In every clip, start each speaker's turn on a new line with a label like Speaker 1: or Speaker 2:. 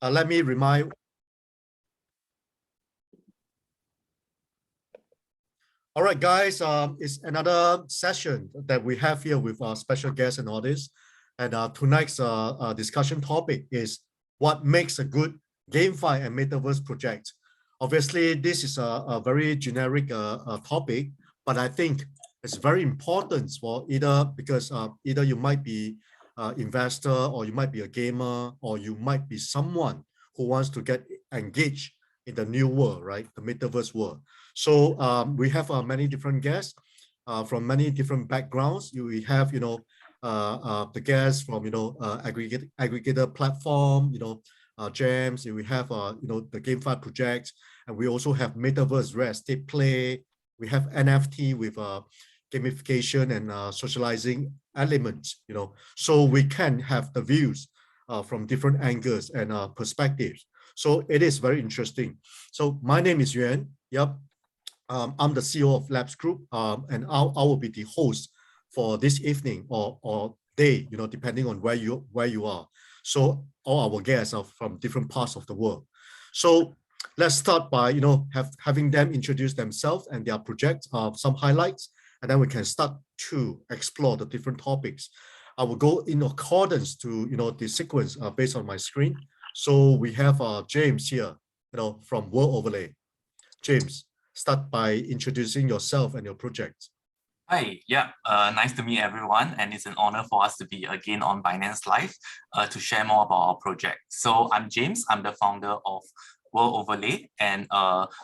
Speaker 1: Let me remind. All right, guys, it's another session that we have here with our special guests and all this. And tonight's discussion topic is what makes a good GameFi and Metaverse project. Obviously, this is a very generic topic, but I think it's very important for because either you might be an investor, or you might be a gamer, or you might be someone who wants to get engaged in the new world, right? The Metaverse world. So we have many different guests from many different backgrounds. We have, the guests from, aggregator platform, Gems. We have, the GameFi project, and we also have Metaverse Real Estate Play. We have NFT with gamification and socializing elements, so we can have the views from different angles and perspectives. So it is very interesting. So my name is Yuen. Yep. I'm the CEO of Labs Group, and I will be the host for this evening or day, depending on where you are. So all our guests are from different parts of the world. So let's start by having them introduce themselves and their project, some highlights, and then we can start to explore the different topics. I will go in accordance to the sequence based on my screen. So we have James here, from World Overlay. James, start by introducing yourself and your project.
Speaker 2: Hi, yeah, nice to meet everyone, and it's an honor for us to be again on Binance Live to share more about our project. So I'm James, I'm the founder of World Overlay, and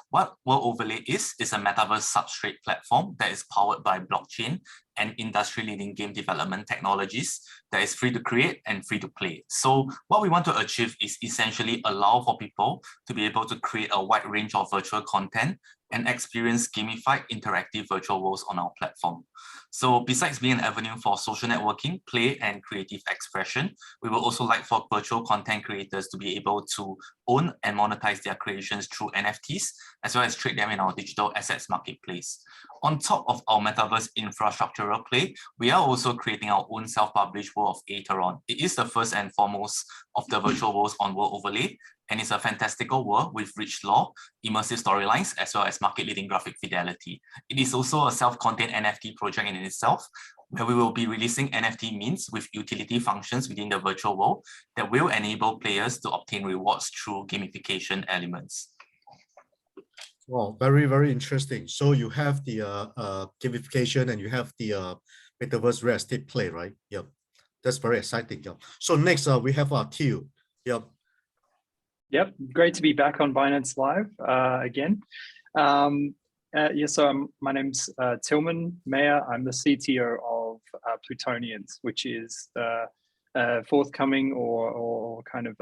Speaker 2: what World Overlay is a metaverse substrate platform that is powered by blockchain and industry-leading game development technologies that is free to create and free to play. So what we want to achieve is essentially allow for people to be able to create a wide range of virtual content and experience gamified interactive virtual worlds on our platform. So besides being an avenue for social networking, play, and creative expression, we will also like for virtual content creators to be able to own and monetize their creations through NFTs, as well as trade them in our digital assets marketplace. On top of our metaverse infrastructural play, we are also creating our own self-published world of Aetheron. It is the first and foremost of the virtual worlds on World Overlay, and it's a fantastical world with rich lore, immersive storylines, as well as market-leading graphic fidelity. It is also a self-contained NFT project in itself, where we will be releasing NFT mints with utility functions within the virtual world that will enable players to obtain rewards through gamification elements.
Speaker 1: Wow, very, very interesting. So you have the gamification and you have the Metaverse Real Estate Play, right? Yep, that's very exciting. Yep. So next we have our Teal. Yep.
Speaker 3: Yep, great to be back on Binance Live again. So my name's Tillman Meyer. I'm the CTO of Plutonians, which is forthcoming or kind of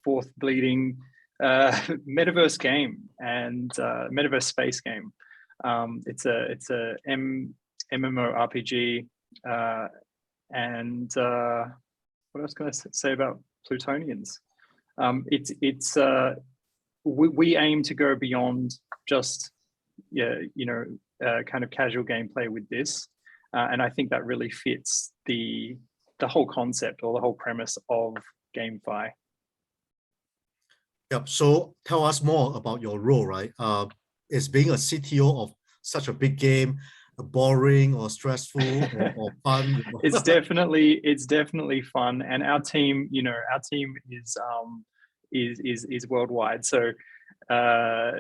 Speaker 3: fourth bleeding metaverse game and metaverse space game. It's a MMORPG, and what else can I say about Plutonians? We aim to go beyond just kind of casual gameplay with this, and I think that really fits the whole concept or the whole premise of GameFi.
Speaker 1: Yep. So tell us more about your role, right? Is being a CTO of such a big game boring or stressful or fun?
Speaker 3: It's definitely fun, and our team is worldwide. So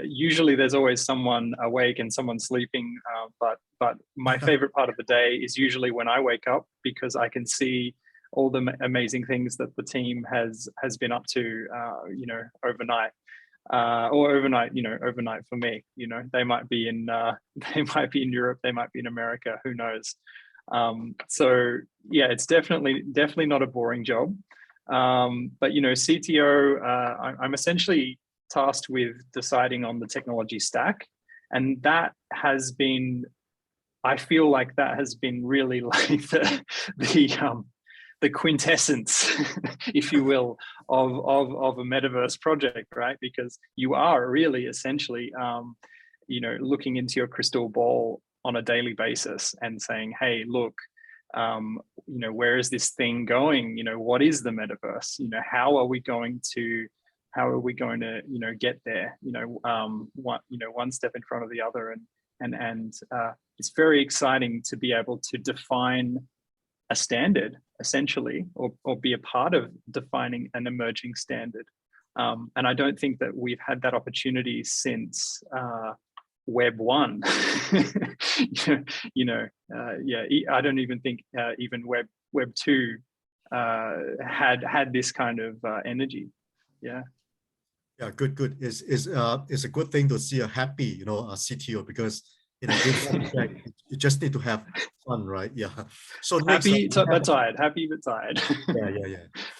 Speaker 3: usually there's always someone awake and someone sleeping, but my favorite part of the day is usually when I wake up, because I can see all the amazing things that the team has been up to, overnight, overnight for me. They might be in Europe, they might be in America, who knows? So yeah, it's definitely not a boring job. But CTO, I'm essentially tasked with deciding on the technology stack, and that has been, I feel like that has been really like the quintessence, if you will, of a metaverse project, right? Because you are really essentially, looking into your crystal ball on a daily basis and saying, hey, look, where is this thing going? What is the metaverse? How are we going to get there? One step in front of the other, and it's very exciting to be able to define a standard, essentially, or be a part of defining an emerging standard. And I don't think that we've had that opportunity since Web 1. I don't even think even Web 2 had this kind of energy. Yeah.
Speaker 1: Yeah, good. It's a good thing to see a happy, a CTO, because in a game project, you just need to have fun, right? Yeah. So next,
Speaker 3: happy but tired. Happy but tired.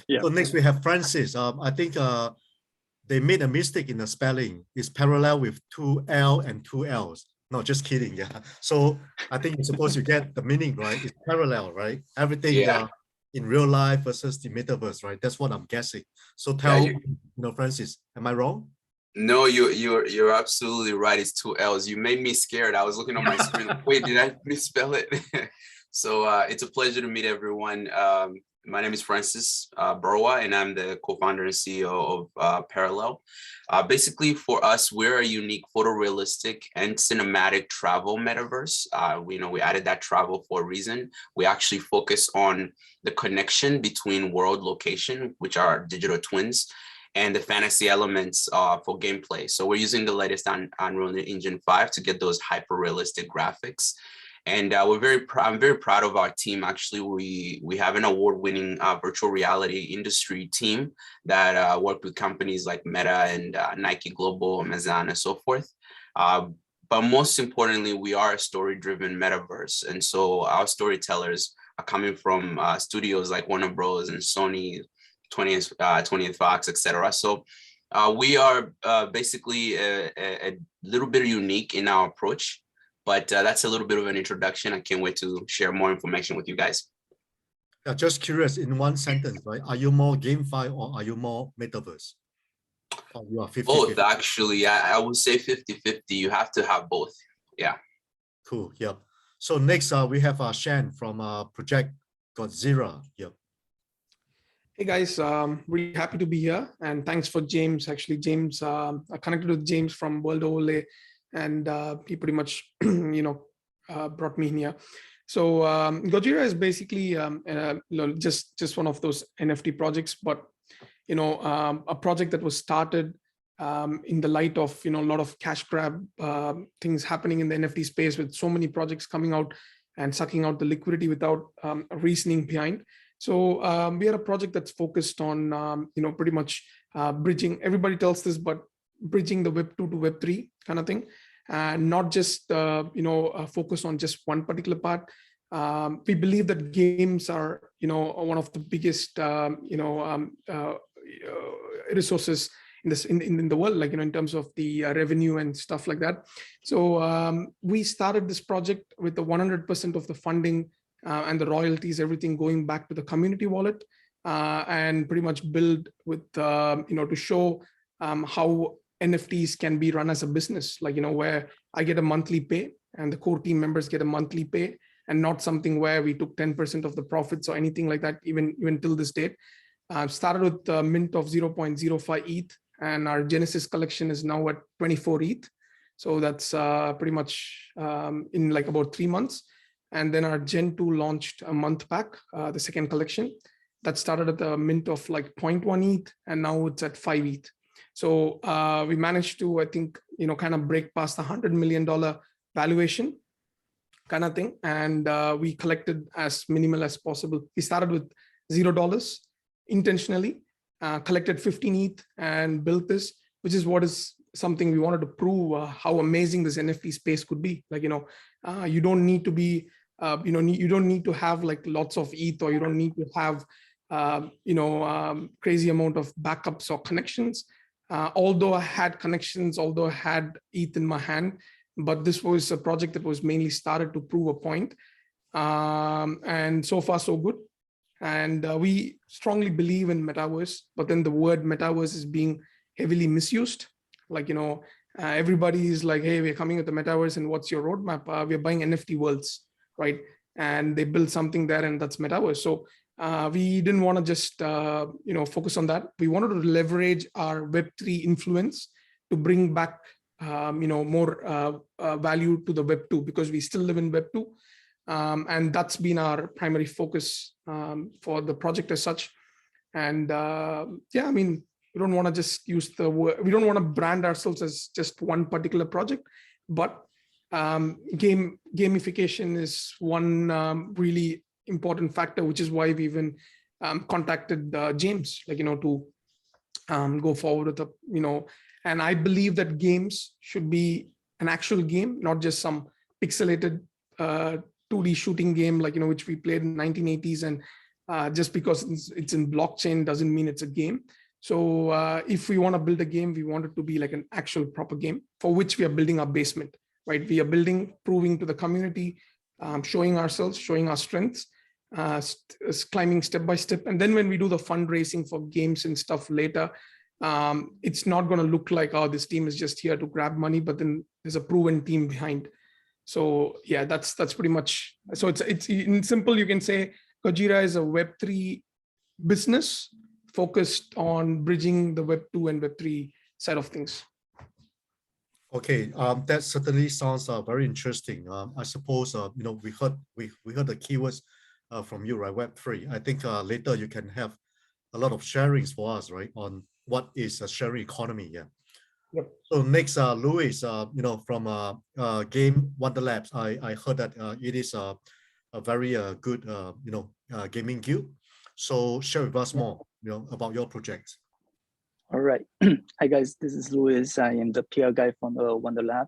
Speaker 1: Yeah. So next we have Francis. I think they made a mistake in the spelling. It's parallel with 2 L and 2 L's. No, just kidding. Yeah. So I think you're supposed to get the meaning, right? It's parallel, right? Everything in real life versus the metaverse, right? That's what I'm guessing. So tell Francis, am I wrong?
Speaker 4: No, you're absolutely right. It's 2 L's. You made me scared. I was looking on my screen. Wait, did I misspell it? So it's a pleasure to meet everyone. My name is Francis Berwa, and I'm the co-founder and CEO of Parallell. Basically, for us, we're a unique photorealistic and cinematic travel metaverse. We added that travel for a reason. We actually focus on the connection between world location, which are digital twins, and the fantasy elements for gameplay. So we're using the latest on Unreal Engine 5 to get those hyper-realistic graphics. And I'm very proud of our team. Actually, we have an award-winning virtual reality industry team that worked with companies like Meta and Nike Global, Amazon, and so forth. But most importantly, we are a story-driven metaverse. And so our storytellers are coming from studios like Warner Bros. And Sony, 20th Fox, etc. So we are basically a little bit unique in our approach. But that's a little bit of an introduction. I can't wait to share more information with you guys.
Speaker 1: Yeah, just curious, in one sentence, right? Are you more GameFi or are you more Metaverse? Or you are 50/50?
Speaker 4: Both, actually. I would say 50/50. You have to have both. Yeah.
Speaker 1: Cool. Yep. So next, we have Shan from Project Godjira. Yep.
Speaker 5: Hey guys, really happy to be here, and thanks for James. Actually, James, I connected with James from World Overlay, and he pretty much, brought me in here. So Godjira is basically just one of those NFT projects, but a project that was started in the light of a lot of cash grab things happening in the NFT space, with so many projects coming out and sucking out the liquidity without a reasoning behind. So we are a project that's focused on pretty much bridging. Everybody tells this, but bridging the Web 2 to Web 3 kind of thing, and not just focus on just one particular part. We believe that games are one of the biggest resources in the world, in terms of the revenue and stuff like that. So we started this project with the 100% of the funding and the royalties, everything going back to the community wallet, and pretty much build with to show how NFTs can be run as a business, where I get a monthly pay and the core team members get a monthly pay, and not something where we took 10% of the profits or anything like that, even till this date. Started with a mint of 0.05 ETH, and our Genesis collection is now at 24 ETH. So that's pretty much in about 3 months. And then our Gen 2 launched a month back, the second collection. That started at the mint of 0.1 ETH, and now it's at 5 ETH. So we managed to, I think, kind of break past the $100 million valuation kind of thing. And we collected as minimal as possible. We started with $0 intentionally, collected 15 ETH and built this, which is what is something we wanted to prove how amazing this NFT space could be. You don't need to be, you don't need to have lots of ETH, or you don't need to have, crazy amount of backups or connections. Although I had connections, although I had ETH in my hand, but this was a project that was mainly started to prove a point. And so far, so good. And we strongly believe in metaverse, but then the word metaverse is being heavily misused. Everybody is like, hey, we're coming with the metaverse, and what's your roadmap? We're buying NFT worlds, right? and they build something there, and that's Metaverse. So we didn't want to just focus on that. We wanted to leverage our Web3 influence to bring back more value to the Web2, because we still live in Web2, and that's been our primary focus for the project as such. And yeah, I mean, we don't want to just use the word, we don't want to brand ourselves as just one particular project, but gamification is one really important factor, which is why we even contacted James, to go forward with and I believe that games should be an actual game, not just some pixelated 2D shooting game, which we played in 1980s, and just because it's in blockchain doesn't mean it's a game. So if we want to build a game, we want it to be like an actual proper game, for which we are building our basement, right? We are building, proving to the community, showing ourselves, showing our strengths, climbing step by step. And then when we do the fundraising for games and stuff later, it's not going to look like, oh, this team is just here to grab money, but then there's a proven team behind. So yeah, that's pretty much. So it's in simple, you can say Godjira is a Web3 business focused on bridging the Web2 and Web3 side of things.
Speaker 1: Okay, that certainly sounds very interesting. I suppose we heard the keywords from you, right? Web3. I think later you can have a lot of sharings for us, right, on what is a sharing economy. Yeah.
Speaker 5: Yep.
Speaker 1: So next, Louis, from Game Wonderlab. I heard that it is a very good gaming guild. So share with us more, about your project.
Speaker 6: All right. Hi guys, this is Louis. I am the PR guy from the Wonderlab.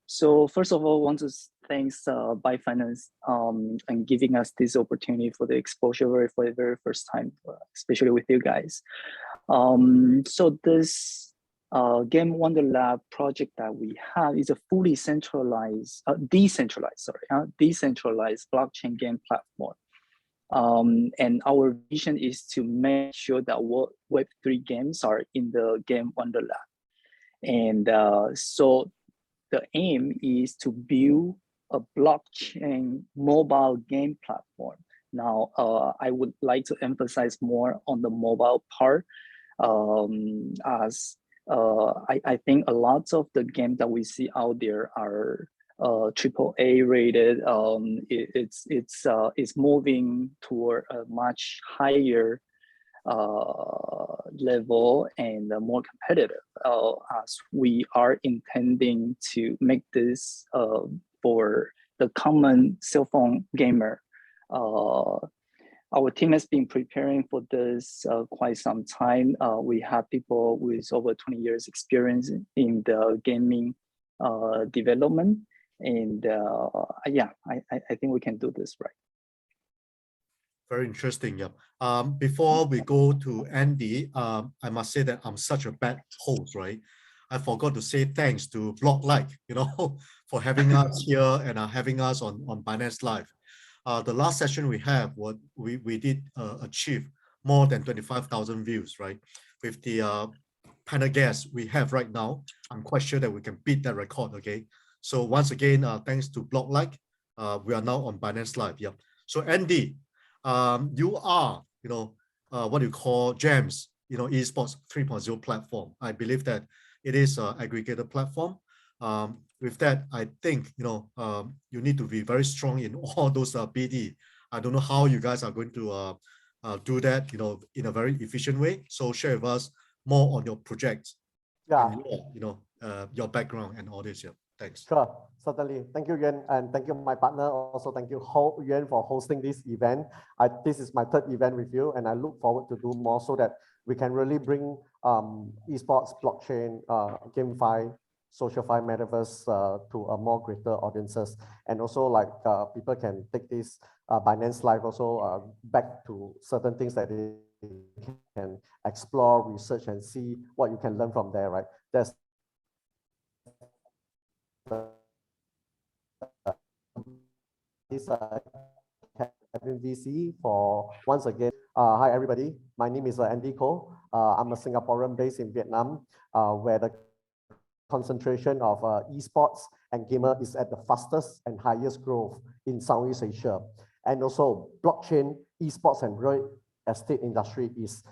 Speaker 6: So first of all, I want to thanks Byfinance and giving us this opportunity for the exposure for the very first time, especially with you guys. So this Game Wonderlab project that we have is a fully decentralized blockchain game platform. And our vision is to make sure that Web3 games are in the Game Wonderlab. And so the aim is to build a blockchain mobile game platform. Now, I would like to emphasize more on the mobile part, as I think a lot of the games that we see out there are AAA rated. It's moving toward a much higher level and more competitive, as we are intending to make this for the common cell phone gamer. Our team has been preparing for this quite some time. We have people with over 20 years experience in the gaming development. And yeah, I think we can do this right.
Speaker 1: Very interesting. Yeah. Before we go to Andy, I must say that I'm such a bad host, right? I forgot to say thanks to Blocklike, for having us here and having us on Binance Live. The last session we have, we did achieve more than 25,000 views, right? With the panel guests we have right now, I'm quite sure that we can beat that record. Okay. So once again, thanks to Blocklike, we are now on Binance Live. Yeah. So Andy, you are, what you call GEMS, esports 3.0 platform. I believe that it is an aggregator platform. With that, I think, you need to be very strong in all those BD. I don't know how you guys are going to do that, in a very efficient way. So share with us more on your project.
Speaker 7: Yeah.
Speaker 1: And your background and all this. Yeah. Thanks.
Speaker 7: Sure, certainly. Thank you, Yuen, and thank you, my partner. Also, thank you, Yuen, for hosting this event. This is my third event with you, and I look forward to do more so that we can really bring esports, blockchain, GameFi, SocialFi, Metaverse to a more greater audiences, and also like people can take this Binance Live also back to certain things that they can explore, research, and see what you can learn from there. Right? There's this VC for once again. Hi everybody, my name is Andy Ko. I'm a Singaporean based in Vietnam, where the concentration of esports and gamer is at the fastest and highest growth in Southeast Asia. And also blockchain, esports, and real estate industry is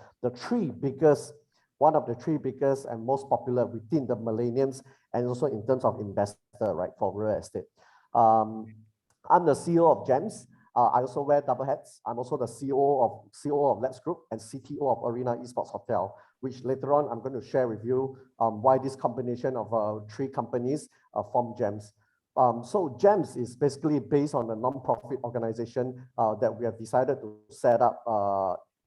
Speaker 7: one of the three biggest and most popular within the millennials, and also in terms of investor, right, for real estate. I'm the CEO of GEMS. I also wear double hats. I'm also the CEO of Let's Group and CTO of Arena Esports Hotel, which later on I'm going to share with you why this combination of three companies form GEMS. So GEMS is basically based on a non-profit organization that we have decided to set up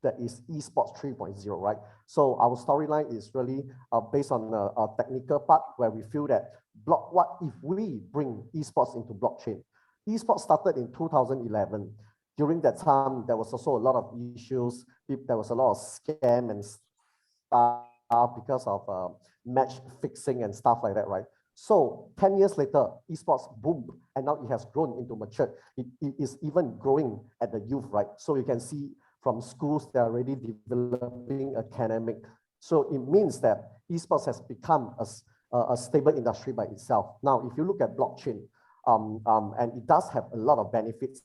Speaker 7: that is esports 3.0, right? So our storyline is really based on a technical part where we feel that what if we bring esports into blockchain? Esports started in 2011. During that time, there was also a lot of issues. There was a lot of scam and stuff because of match fixing and stuff like that, right? So 10 years later, esports boomed, and now it has grown into mature. It is even growing at the youth, right? So you can see from schools, they're already developing academic. So it means that esports has become a stable industry by itself. Now, if you look at blockchain, and it does have a lot of benefits.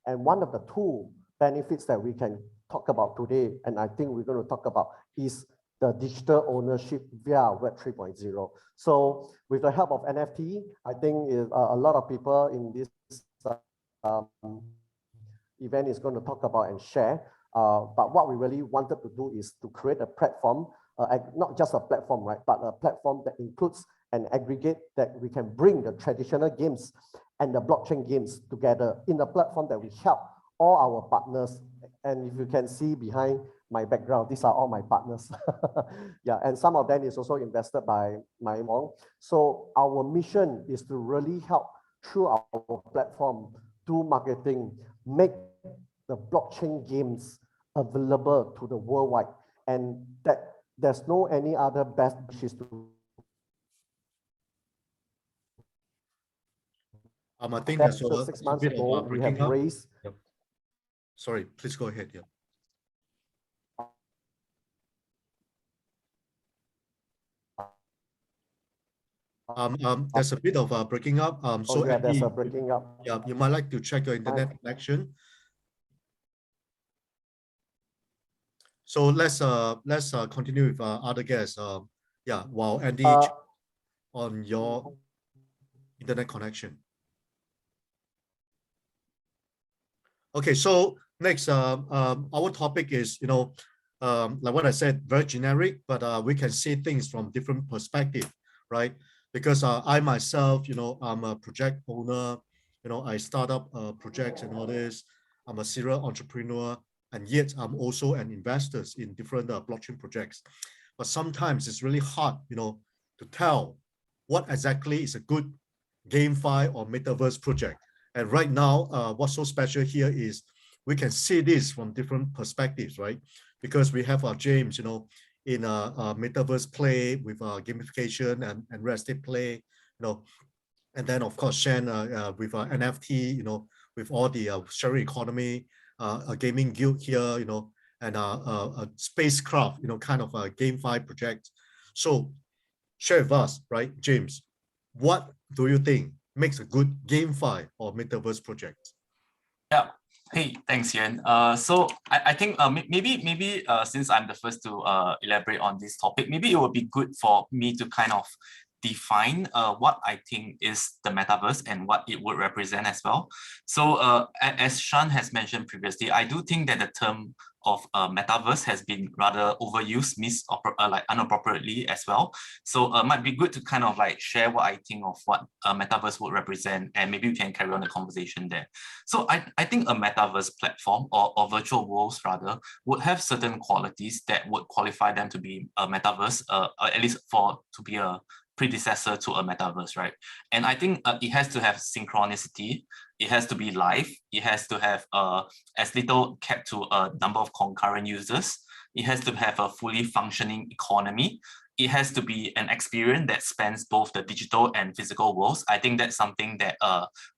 Speaker 7: And one of the two benefits that we can talk about today, and I think we're going to talk about, is the digital ownership via Web 3.0. So with the help of NFT, I think a lot of people in this event is going to talk about and share. But what we really wanted to do is to create a platform, not just a platform, right, but a platform that includes an aggregate that we can bring the traditional games and the blockchain games together in a platform that we help all our partners. And if you can see behind my background, these are all my partners. Yeah, and some of them is also invested by Wong. So our mission is to really help through our platform, do marketing, make the blockchain games available to the worldwide, and that there's no any other best wishes to.
Speaker 1: I think there's
Speaker 7: so 6 months ago we have raised.
Speaker 1: Yep. Sorry, please go ahead. Yeah. There's a bit of breaking up. So
Speaker 7: yeah,
Speaker 1: Andy,
Speaker 7: there's a breaking up.
Speaker 1: Yeah, you might like to check your internet connection. So let's continue with other guests. Yeah, while Andy check on your internet connection. Okay, so next, our topic is, like what I said, very generic, but we can see things from different perspectives, right? Because I myself, I'm a project owner, I start up projects and all this. I'm a serial entrepreneur, and yet I'm also an investor in different blockchain projects. But sometimes it's really hard, to tell what exactly is a good GameFi or Metaverse project. And right now, what's so special here is we can see this from different perspectives, right? Because we have James, in a Metaverse play with gamification and real estate play, and then of course Shan with NFT, with all the sharing economy, a gaming guild here, and a spacecraft, kind of a GameFi project. So share with us, right, James, what do you think makes a good GameFi or Metaverse project?
Speaker 2: Yeah. Hey, thanks, Yuen. So I think maybe since I'm the first to elaborate on this topic, maybe it would be good for me to kind of define what I think is the metaverse and what it would represent as well. So as Shan has mentioned previously, I do think that the term of metaverse has been rather overused, like inappropriately as well. So it might be good to kind of like share what I think of what a metaverse would represent, and maybe we can carry on the conversation there. So I think a metaverse platform or virtual worlds rather would have certain qualities that would qualify them to be a metaverse, at least to be a predecessor to a metaverse, right? And I think it has to have synchronicity, it has to be live, it has to have as little kept to a number of concurrent users, it has to have a fully functioning economy, it has to be an experience that spans both the digital and physical worlds. I think that's something that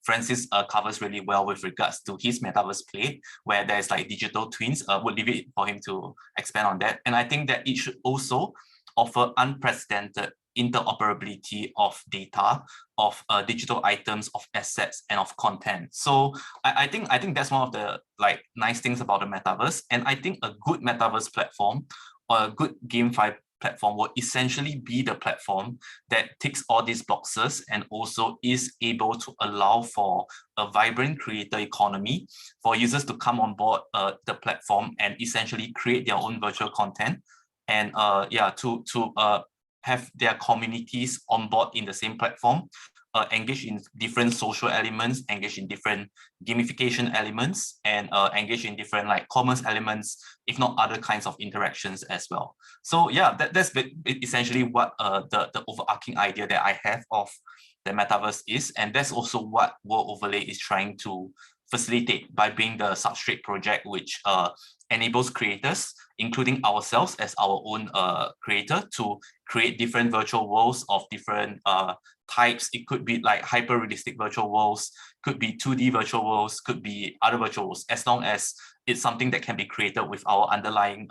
Speaker 2: Francis covers really well with regards to his metaverse play, where there's like digital twins. Would leave it for him to expand on that. And I think that it should also offer unprecedented interoperability of data, of digital items, of assets, and of content. So I think that's one of the nice things about the metaverse. And I think a good metaverse platform or a good GameFi platform will essentially be the platform that ticks all these boxes and also is able to allow for a vibrant creator economy, for users to come on board the platform and essentially create their own virtual content, and to have their communities on board in the same platform, engage in different social elements, engage in different gamification elements, and engage in different commerce elements, if not other kinds of interactions as well. So yeah, that's essentially what the overarching idea that I have of the metaverse is, and that's also what World Overlay is trying to facilitate by being the substrate project, which enables creators, including ourselves as our own creator, to create different virtual worlds of different types. It could be hyper realistic virtual worlds, could be 2D virtual worlds, could be other virtual worlds, as long as it's something that can be created with our underlying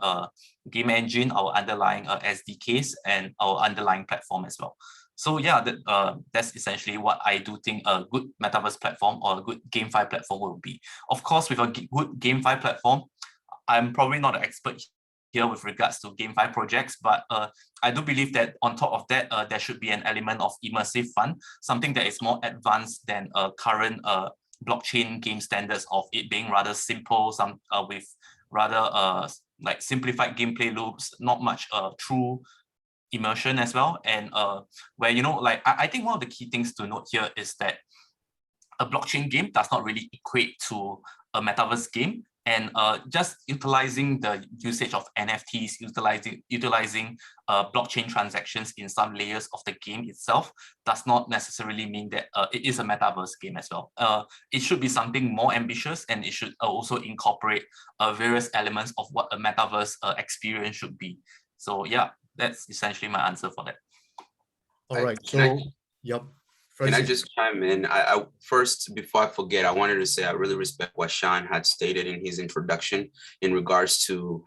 Speaker 2: game engine, our underlying SDKs, and our underlying platform as well. So yeah, that's essentially what I do think a good metaverse platform or a good GameFi platform will be. Of course, with a good GameFi platform, I'm probably not an expert here with regards to GameFi projects, but I do believe that on top of that, there should be an element of immersive fun, something that is more advanced than current blockchain game standards of it being rather simple, with rather simplified gameplay loops, not much true immersion as well. And where, I think one of the key things to note here is that a blockchain game does not really equate to a metaverse game. And just utilizing the usage of NFTs, utilizing blockchain transactions in some layers of the game itself does not necessarily mean that it is a metaverse game as well. It should be something more ambitious, and it should also incorporate various elements of what a metaverse experience should be. So yeah, that's essentially my answer for that.
Speaker 1: All right, so yep.
Speaker 4: Francis. Can I just chime in? I first, before I forget, I wanted to say I really respect what Shan had stated in his introduction in regards to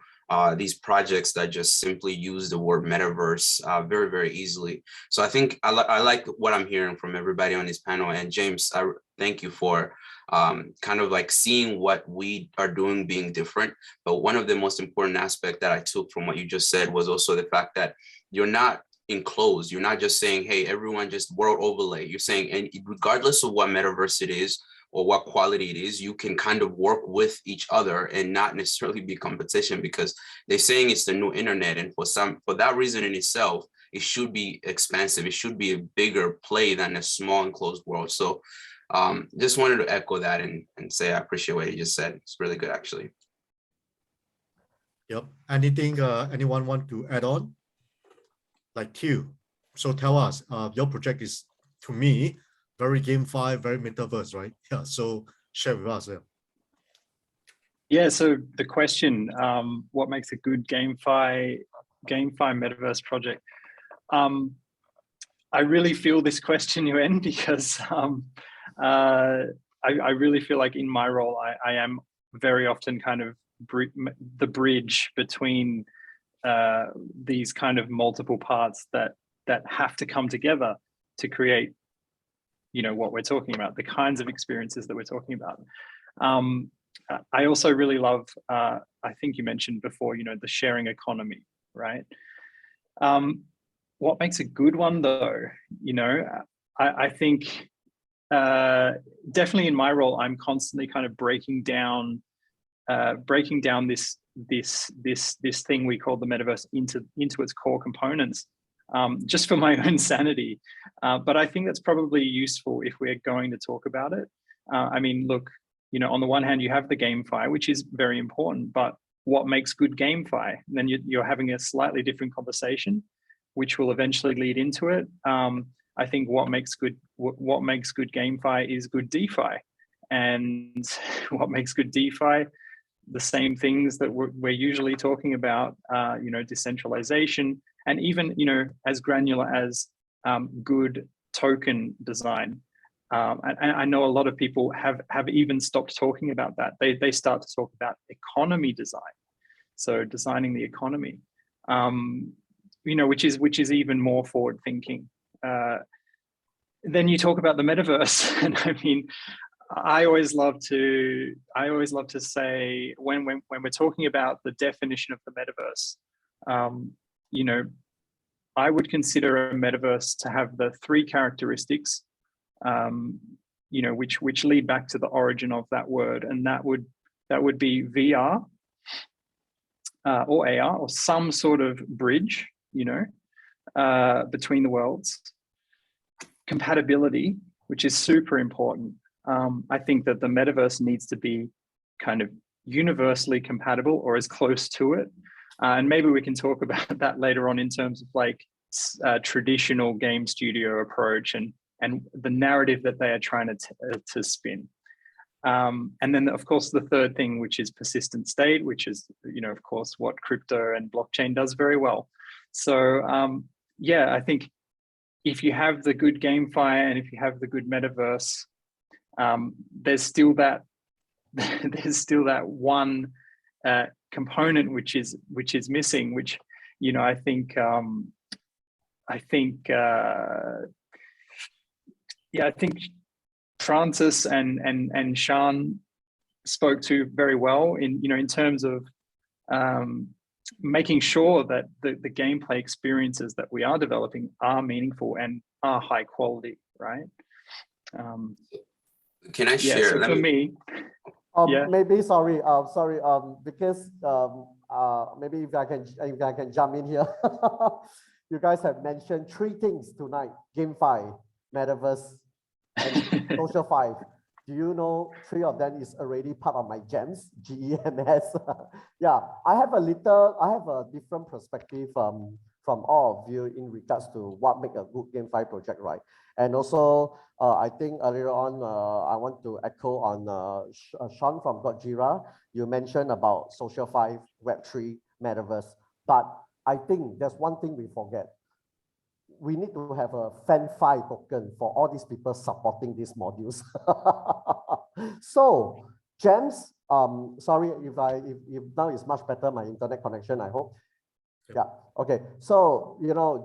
Speaker 4: these projects that just simply use the word metaverse very, very easily. So I think I like what I'm hearing from everybody on this panel. And James, I thank you for kind of seeing what we are doing being different. But one of the most important aspects that I took from what you just said was also the fact that you're not enclosed. You're not just saying, hey, everyone just world overlay. You're saying, and regardless of what metaverse it is or what quality it is, you can kind of work with each other and not necessarily be competition, because they're saying it's the new internet. And for that reason in itself, it should be expansive. It should be a bigger play than a small enclosed world. So just wanted to echo that and say I appreciate what you just said. It's really good, actually.
Speaker 1: Yep. Anything anyone want to add on? Like Q. So tell us, your project is, to me, very GameFi, very metaverse, right? Yeah. So share with us.
Speaker 3: Yeah. So the question, what makes a good GameFi Metaverse project? I really feel this question, Yuen, because I really feel like in my role, I am very often kind of the bridge between these kind of multiple parts that have to come together to create, what we're talking about, the kinds of experiences that we're talking about. I also really love, I think you mentioned before, the sharing economy, right? What makes a good one though, I think definitely in my role, I'm constantly kind of breaking down this thing we call the metaverse into its core components, just for my own sanity. But I think that's probably useful if we're going to talk about it. I mean, look, on the one hand, you have the GameFi, which is very important, but what makes good GameFi? And then you're having a slightly different conversation, which will eventually lead into it. I think what makes good GameFi is good DeFi, and what makes good DeFi, the same things that we're usually talking about, decentralization, and even, as granular as good token design. And I know a lot of people have even stopped talking about that. They start to talk about economy design. So designing the economy. which is even more forward thinking. Then you talk about the metaverse, and I mean, I always love to say when we're talking about the definition of the metaverse, I would consider a metaverse to have the three characteristics, which lead back to the origin of that word, and that would be VR or AR or some sort of bridge, between the worlds. Compatibility, which is super important. I think that the metaverse needs to be kind of universally compatible or as close to it. And maybe we can talk about that later on in terms of like traditional game studio approach and the narrative that they are trying to spin. And then of course the third thing, which is persistent state, which is, of course, what crypto and blockchain does very well. So yeah, I think if you have the good GameFi and if you have the good metaverse, there's still that one component which is missing, which I think Francis and Shan spoke to very well in terms of making sure that the gameplay experiences that we are developing are meaningful and are high quality, right?
Speaker 4: Can I share?
Speaker 3: So for me,
Speaker 7: maybe because maybe if I can jump in here. You guys have mentioned three things tonight: GameFi, Metaverse, and Social 5. Do you know three of them is already part of my gems, GEMS? Yeah, I have a different perspective from all of you in regards to what make a good GameFi project, right? And also, I think earlier on, I want to echo on Shan from Godjira. You mentioned about Social 5, Web3, Metaverse, but I think there's one thing we forget. We need to have a FanFi token for all these people supporting these modules. So GEMS, sorry if now it's much better, my internet connection, I hope. Yeah, okay. So,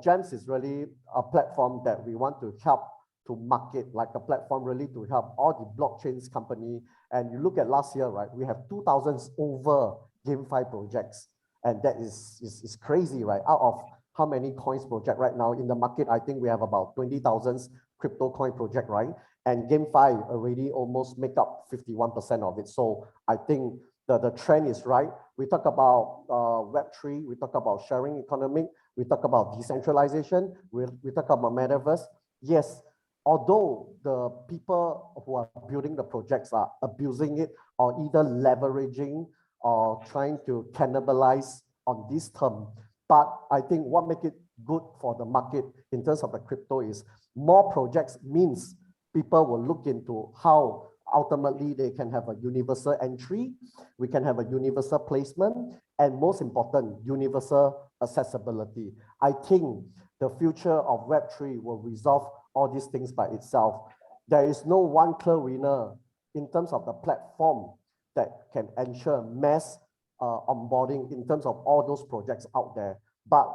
Speaker 7: GEMS is really a platform that we want to help to market, like a platform really to help all the blockchains company. And you look at last year, right? We have 2,000 over GameFi projects. And that is crazy, right? Out of how many coins project right now in the market, I think we have about 20,000 crypto coin project, right? And GameFi already almost make up 51% of it. So I think the trend is right. We talk about Web3, we talk about sharing economy, we talk about decentralization, we talk about Metaverse. Yes, although the people who are building the projects are abusing it or either leveraging or trying to cannibalize on this term, but I think what makes it good for the market in terms of the crypto is more projects means people will look into how ultimately they can have a universal entry, we can have a universal placement, and most important, universal accessibility. I think the future of Web3 will resolve all these things by itself. There is no one clear winner in terms of the platform that can ensure mass onboarding in terms of all those projects out there. But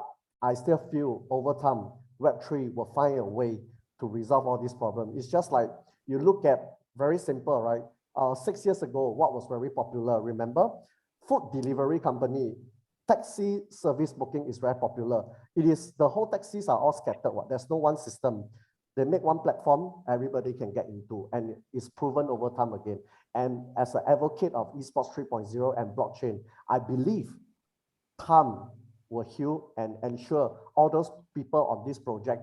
Speaker 7: I still feel over time, Web3 will find a way to resolve all these problems. It's just like you look at very simple, right? 6 years ago, what was very popular, remember? Food delivery company, taxi service booking is very popular. It is, the whole taxis are all scattered. There's no one system. They make one platform, everybody can get into, and it's proven over time again. And as an advocate of esports 3.0 and blockchain, I believe time will heal and ensure all those people on this project.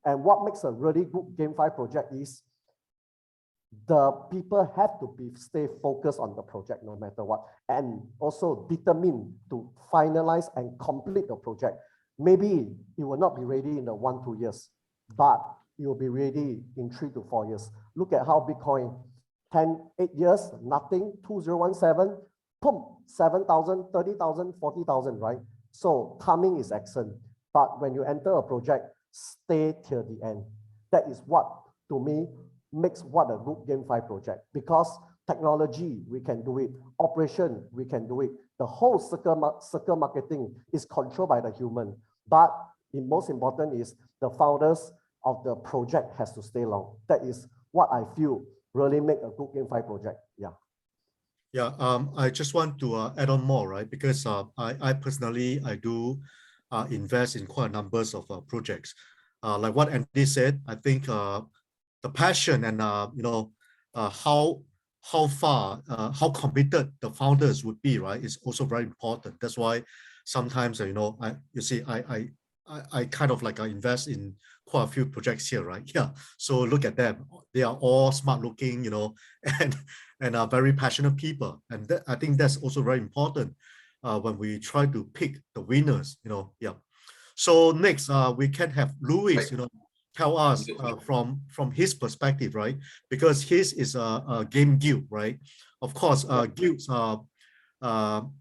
Speaker 7: And what makes a really good GameFi project is the people have to stay focused on the project no matter what, and also determined to finalize and complete the project. Maybe it will not be ready in the 1-2 years, but it will be ready in 3 to 4 years. Look at how Bitcoin, 8 years, nothing, 2017, boom, 7,000, 30,000, 40,000, right? So timing is excellent. But when you enter a project, stay till the end. That is what, to me, makes what a good GameFi project. Because technology, we can do it. Operation, we can do it. The whole circle marketing is controlled by the human. But most important is the founders of the project has to stay long. That is what I feel really make a good GameFi project. Yeah.
Speaker 1: Yeah, I just want to add on more, right? Because I personally, I do invest in quite a numbers of projects. Like what Andy said, I think the passion and how far, how committed the founders would be, right, is also very important. That's why sometimes, I kind of like invest in quite a few projects here, right? Yeah. So look at them; they are all smart looking, and are very passionate people, and I think that's also very important when we try to pick the winners. Yeah. So next, we can have Louis, tell us from his perspective, right? Because his is a game guild, right? Of course, guilds are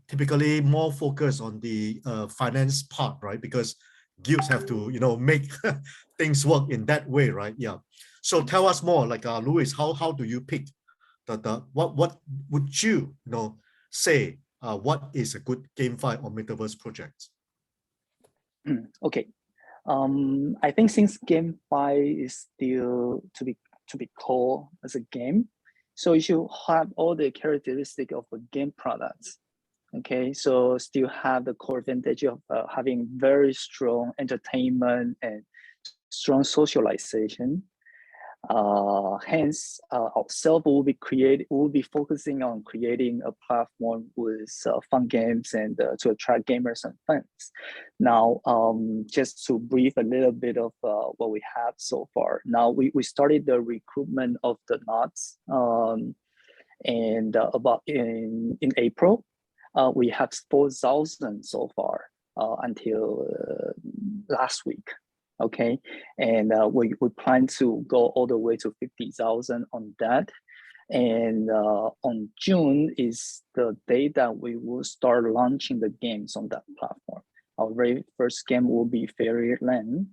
Speaker 1: typically more focused on the finance part, right? Because guilds have to, make things work in that way, right? Yeah. So tell us more, like Louis, how do you pick what would you, say what is a good GameFi or Metaverse project?
Speaker 6: Okay. I think since GameFi is still to be called as a game, so you should have all the characteristics of a game product. Okay, so still have the core advantage of having very strong entertainment and strong socialization. Hence, ourselves will be focusing on creating a platform with fun games and to attract gamers and fans. Now, just to brief a little bit of what we have so far. Now, we started the recruitment of the nods, and about in April, we have 4,000 so far until last week. Okay, and we plan to go all the way to 50,000 on that. And on June is the day that we will start launching the games on that platform. Our very first game will be Fairyland.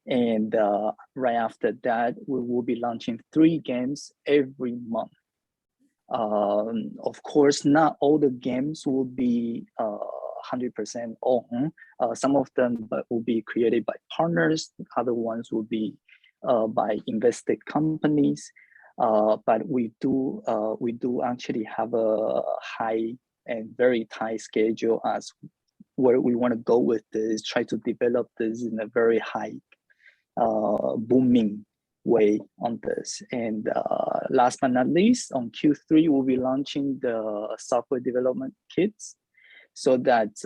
Speaker 6: And right after that, we will be launching 3 games every month. Of course, not all the games will be 100% own. Some of them will be created by partners. Other ones will be by invested companies. But we do actually have a high and very tight schedule as where we want to go with this. Try to develop this in a very high booming way on this. And last but not least, on Q3 we'll be launching the software development kits, so that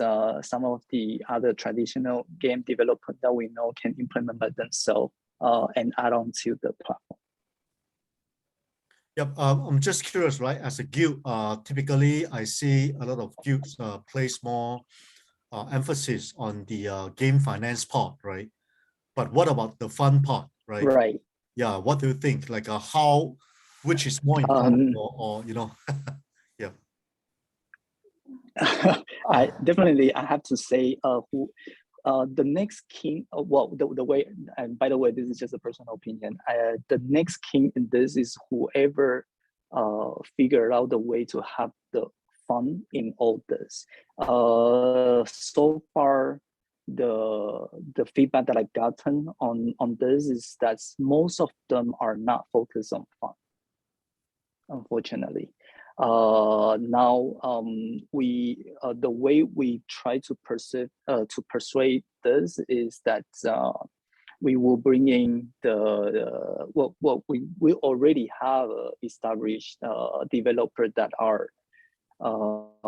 Speaker 6: some of the other traditional game developers that we know can implement by themselves and add on to the platform.
Speaker 1: Yep, I'm just curious, right? As a guild, typically I see a lot of guilds place more emphasis on the game finance part, right? But what about the fun part, right?
Speaker 6: Right.
Speaker 1: Yeah, what do you think? Like which is more important, or yeah.
Speaker 6: I have to say the next king, well, the way, and by the way, this is just a personal opinion, the next king in this is whoever figured out the way to have the fun in all this. So far, the feedback that I've gotten on this is that most of them are not focused on fun, unfortunately. Now the way we try to persuade this is that we will bring in we already have established developers that are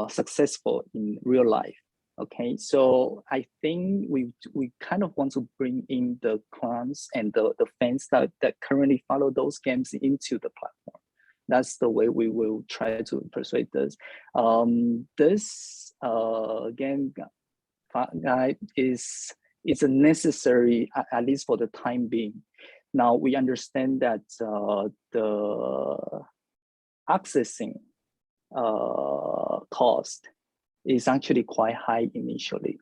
Speaker 6: successful in real life. Okay, so I think we kind of want to bring in the clans and the fans that currently follow those games into the platform. That's the way we will try to persuade this. This game guide is a necessary, at least for the time being. Now we understand that the accessing cost is actually quite high initially.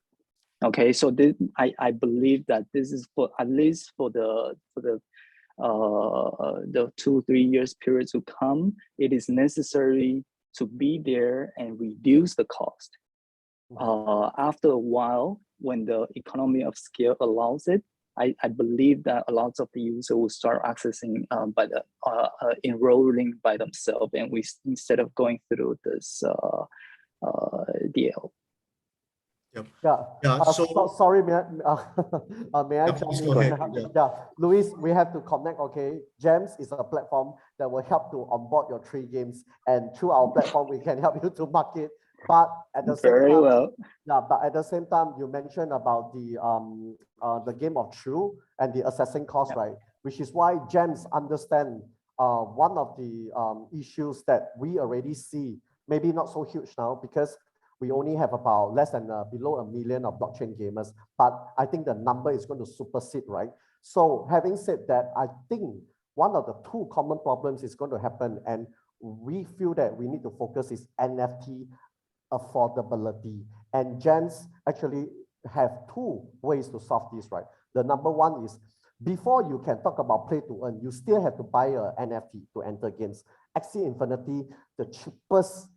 Speaker 6: Okay, so I believe that this is for at least for the 2-3 years period to come, it is necessary to be there and reduce the cost. After a while, when the economy of scale allows it, I believe that a lot of the users will start accessing enrolling by themselves, and instead of going through this DL.
Speaker 1: Yep.
Speaker 7: Yeah. Sorry, may I jump in?
Speaker 1: Go ahead.
Speaker 7: Yeah, Luis, we have to connect. Okay, GEMS is a platform that will help to onboard your 3 games, and through our platform, we can help you to market. But at the same time, yeah. But at the same time, you mentioned about the game of True and the assessing cost, right? Which is why GEMS understand one of the issues that we already see, maybe not so huge now because we only have about less than below 1 million of blockchain gamers, but I think the number is going to supersede, right? So having said that, I think one of the 2 common problems is going to happen, and we feel that we need to focus is NFT affordability. And GEMS actually have 2 ways to solve this, right? The number one is, before you can talk about play to earn, you still have to buy a NFT to enter games. Axie Infinity, the cheapest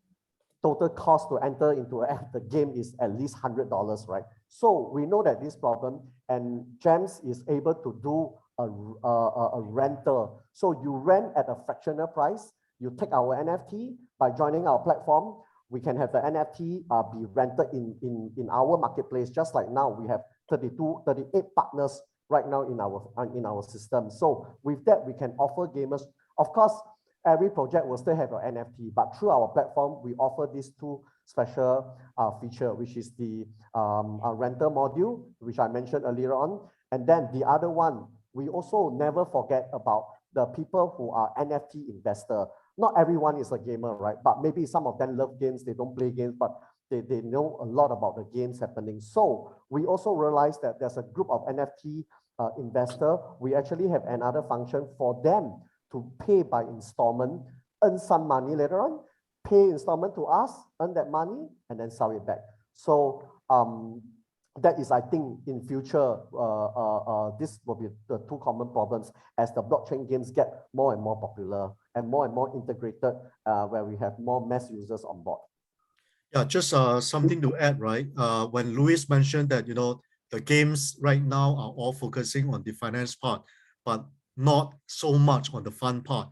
Speaker 7: total cost to enter into the game is at least $100, right? So we know that this problem, and GEMS is able to do a rental. So you rent at a fractional price, you take our NFT, by joining our platform, we can have the NFT be rented in our marketplace, just like now we have 38 partners right now in our system. So with that, we can offer gamers, of course, every project will still have an NFT, but through our platform, we offer these 2 special feature, which is the rental module, which I mentioned earlier on. And then the other one, we also never forget about the people who are NFT investor. Not everyone is a gamer, right? But maybe some of them love games, they don't play games, but they know a lot about the games happening. So we also realized that there's a group of NFT investor. We actually have another function for them to pay by installment, earn some money later on, pay installment to us, earn that money, and then sell it back. So that is, I think, in future, this will be the 2 common problems as the blockchain games get more and more popular and more integrated, where we have more mass users on board.
Speaker 1: Yeah, just something to add, right? When Luis mentioned that, the games right now are all focusing on the finance part, but not so much on the fun part.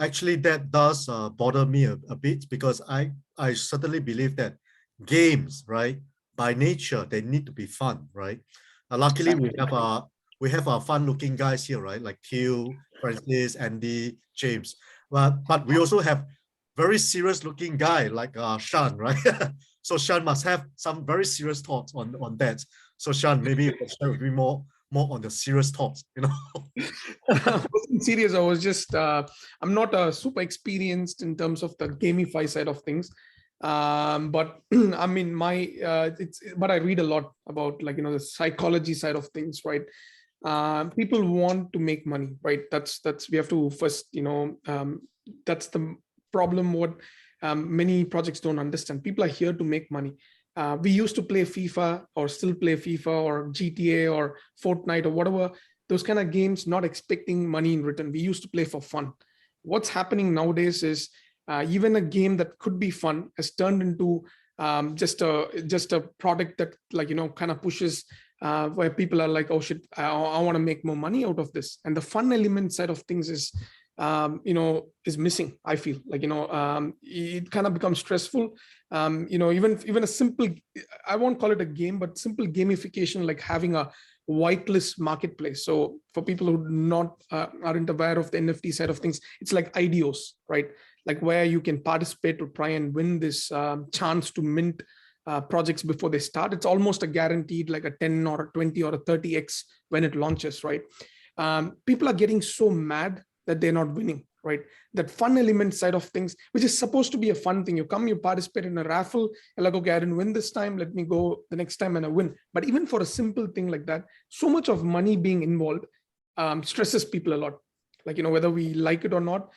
Speaker 1: Actually, that does bother me a bit, because I certainly believe that games, right, by nature, they need to be fun, right? Luckily, we have our fun-looking guys here, right? Like Q, Francis, Andy, James. But we also have very serious-looking guy like Shan, right? So Shan must have some very serious thoughts on that. So Shan, maybe you can share with me more on the serious thoughts,
Speaker 5: I wasn't serious. I was just, I'm not super experienced in terms of the GameFi side of things. But I mean, but I read a lot about, like, the psychology side of things, right? People want to make money, right? We have to first, that's the problem. What many projects don't understand. People are here to make money. We used to play FIFA, or still play FIFA, or GTA, or Fortnite, or whatever, those kind of games, not expecting money in return. We used to play for fun. What's happening nowadays is even a game that could be fun has turned into just a product that, like, kind of pushes where people are like, oh shit, I want to make more money out of this. And the fun element side of things is is missing. I feel like, it kind of becomes stressful. Even a simple, I won't call it a game, but simple gamification, like having a whitelist marketplace. So for people who aren't aware of the NFT side of things, it's like IDOs, right? Like where you can participate to try and win this chance to mint projects before they start. It's almost a guaranteed, like a 10 or a 20 or a 30x when it launches, right? People are getting so mad that they're not winning, right? That fun element side of things, which is supposed to be a fun thing. You come, you participate in a raffle, you're like, okay, I didn't win this time, let me go the next time and I win. But even for a simple thing like that, so much of money being involved stresses people a lot. Like, whether we like it or not,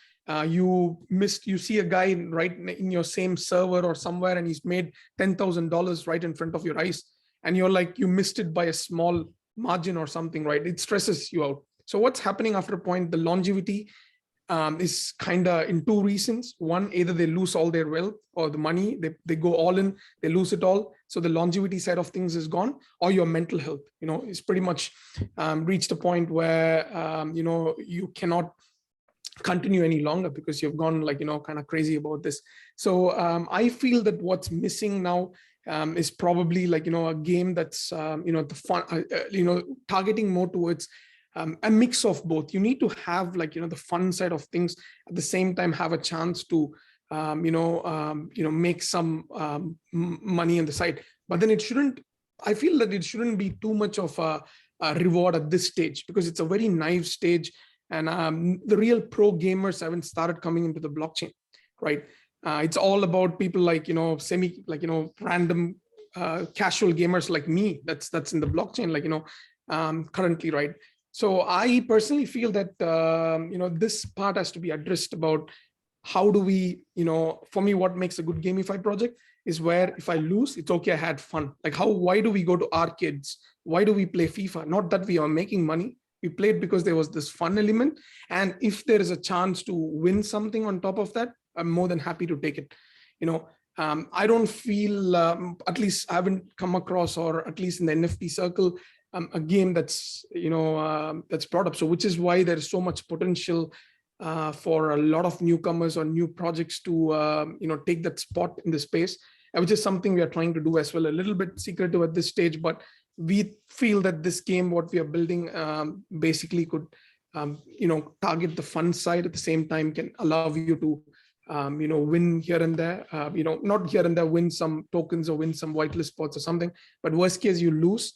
Speaker 5: you see a guy right in your same server or somewhere, and he's made $10,000 right in front of your eyes, and you're like, you missed it by a small margin or something, right? It stresses you out. So what's happening after a point, the longevity is kind of in two reasons. One, either they lose all their wealth or the money, they go all in, they lose it all. So the longevity side of things is gone, or your mental health, is pretty much reached a point where, you cannot continue any longer because you've gone kind of crazy about this. So I feel that what's missing now is probably a game that's, the fun, targeting more towards a mix of both. You need to have the fun side of things, at the same time have a chance to make some money on the side. But then I feel that it shouldn't be too much of a reward at this stage, because it's a very naive stage, and the real pro gamers haven't started coming into the blockchain, right? It's all about people random casual gamers like me that's in the blockchain currently, right? So I personally feel that this part has to be addressed about how do we, for me, what makes a good GameFi project is where if I lose, it's okay, I had fun. Why do we go to arcades? Why do we play FIFA? Not that we are making money. We played because there was this fun element. And if there is a chance to win something on top of that, I'm more than happy to take it. I don't feel, at least I haven't come across, or at least in the NFT circle, a game that's that's brought up. So which is why there is so much potential for a lot of newcomers or new projects to take that spot in the space, which is something we are trying to do as well. A little bit secretive at this stage, but we feel that this game, what we are building, basically could target the fun side, at the same time can allow you to win here and there, not here and there, win some tokens or win some whitelist spots or something, but worst case you lose,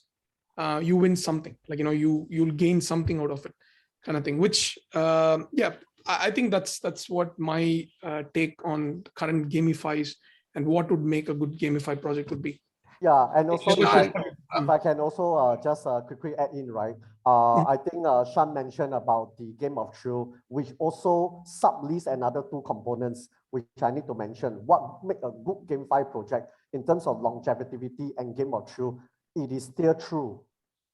Speaker 5: you win something, you'll gain something out of it, kind of thing, which I think that's what my take on current GameFi's and what would make a good GameFi project would be.
Speaker 7: Yeah, and also
Speaker 4: Shan,
Speaker 7: if I can also just quickly add in, right? I think Shan mentioned about the Game of Thrill, which also sublease another two components, which I need to mention. What make a good GameFi project in terms of longevity and Game of Thrill? It is still true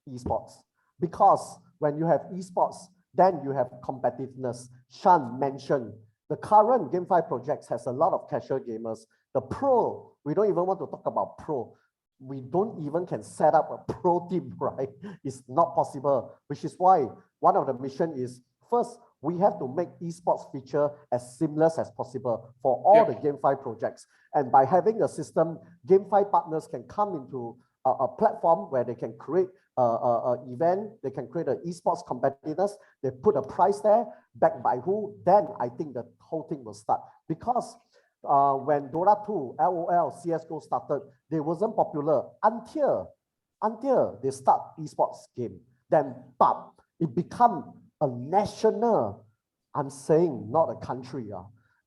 Speaker 7: esports, because when you have esports, then you have competitiveness. Shan mentioned the current GameFi projects has a lot of casual gamers. The pro, we don't even want to talk about pro. We don't even can set up a pro team, right? It's not possible, which is why one of the mission is, first, we have to make esports feature as seamless as possible for all the GameFi projects. And by having a system, GameFi partners can come into a platform where they can create an event, they can create an esports competitiveness, they put a price there, backed by who, then I think the whole thing will start. Because when Dota 2, LOL, CSGO started, they wasn't popular until they start esports game. Then, it become a national, I'm saying not a country,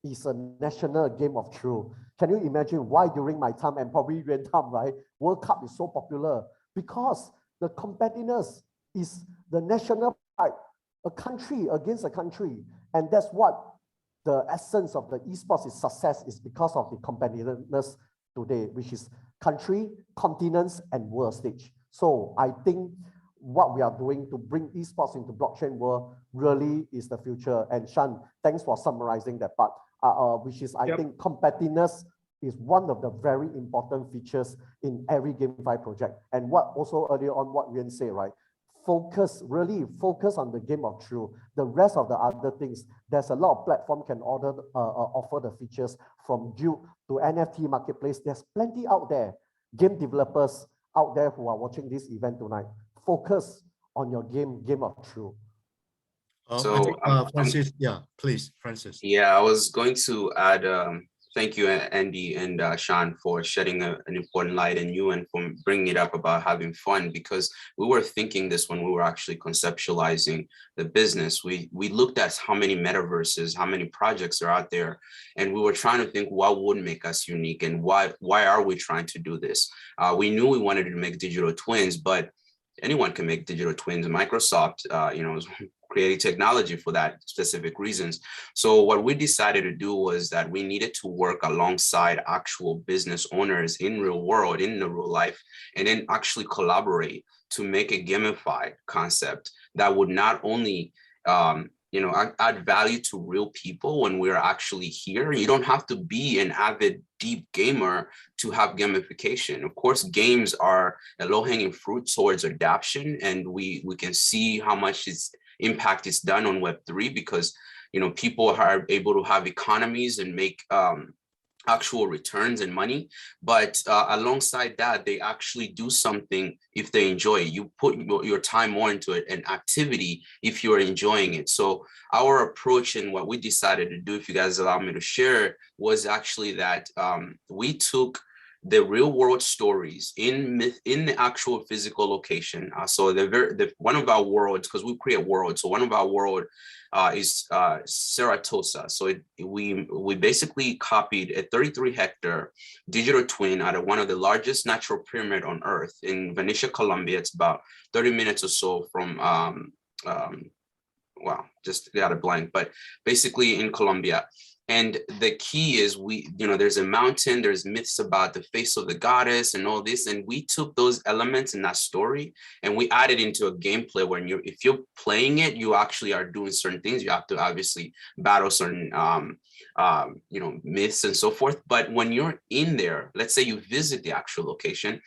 Speaker 7: it's a national game of thrill. Can you imagine why during my time and probably Yuen time, right? World Cup is so popular because the competitiveness is the national pride, a country against a country. And that's what the essence of the esports is success, is because of the competitiveness today, which is country, continents, and world stage. So I think what we are doing to bring esports into blockchain world really is the future. And Shan, thanks for summarizing that part, which is, I think competitiveness is one of the very important features in every GameFi project. And what also earlier on what Yuen said, right? Really focus on the game of thrill. The rest of the other things, there's a lot of platform can offer the features from Duke to NFT marketplace. There's plenty out there. Game developers out there who are watching this event tonight, focus on your game of thrill.
Speaker 4: So
Speaker 1: Francis, please, Francis.
Speaker 4: Yeah, I was going to add, thank you, Andy and Shan, for shedding an important light, and Yuen for bringing it up about having fun, because we were thinking this when we were actually conceptualizing the business. We looked at how many metaverses, how many projects are out there, and we were trying to think what would make us unique and why are we trying to do this? We knew we wanted to make digital twins, but anyone can make digital twins. Microsoft, creating technology for that specific reasons. So what we decided to do was that we needed to work alongside actual business owners in real world, in the real life, and then actually collaborate to make a gamified concept that would not only add value to real people when we're actually here. You don't have to be an avid deep gamer to have gamification. Of course, games are a low-hanging fruit towards adoption, and we can see how much impact is done on Web3 because people are able to have economies and make actual returns and money, but alongside that, they actually do something if they enjoy it. You put your time more into it, an activity, if you're enjoying it. So our approach and what we decided to do, if you guys allow me to share, was actually that we took the real world stories in the actual physical location. So one of our worlds, because we create worlds, so one of our world is Saratosa. So we basically copied a 33-hectare digital twin out of one of the largest natural pyramid on Earth in Venetia, Colombia. It's about 30 minutes or so from, wow, just got a blank, but basically in Colombia. And the key is there's a mountain, there's myths about the face of the goddess and all this. And we took those elements in that story and we added into a gameplay where if you're playing it, you actually are doing certain things. You have to obviously battle certain, myths and so forth. But when you're in there, let's say you visit the actual location,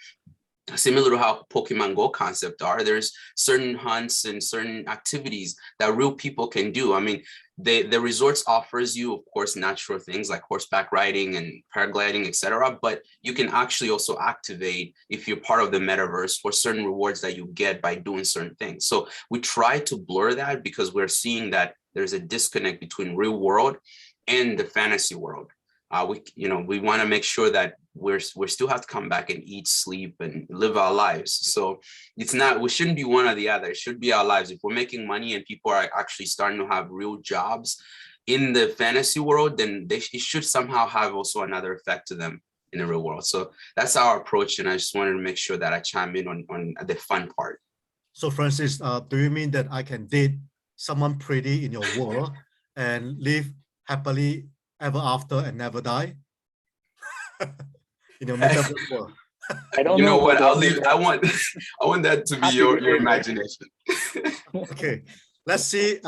Speaker 4: similar to how Pokemon Go concept are, there's certain hunts and certain activities that real people can do. I mean, the resorts offers you, of course, natural things like horseback riding and paragliding, etc. But you can actually also activate, if you're part of the metaverse, for certain rewards that you get by doing certain things. So we try to blur that because we're seeing that there's a disconnect between real world and the fantasy world. We want to make sure that we still have to come back and eat, sleep, and live our lives. So we shouldn't be one or the other. It should be our lives. If we're making money and people are actually starting to have real jobs in the fantasy world, then it should somehow have also another effect to them in the real world. So that's our approach. And I just wanted to make sure that I chime in on the fun part.
Speaker 1: So Francis, do you mean that I can date someone pretty in your world and live happily ever after and never die? In your metaverse world.
Speaker 6: I don't
Speaker 4: you know what?
Speaker 6: I'll
Speaker 4: leave. I want that to be your imagination.
Speaker 1: Okay, let's see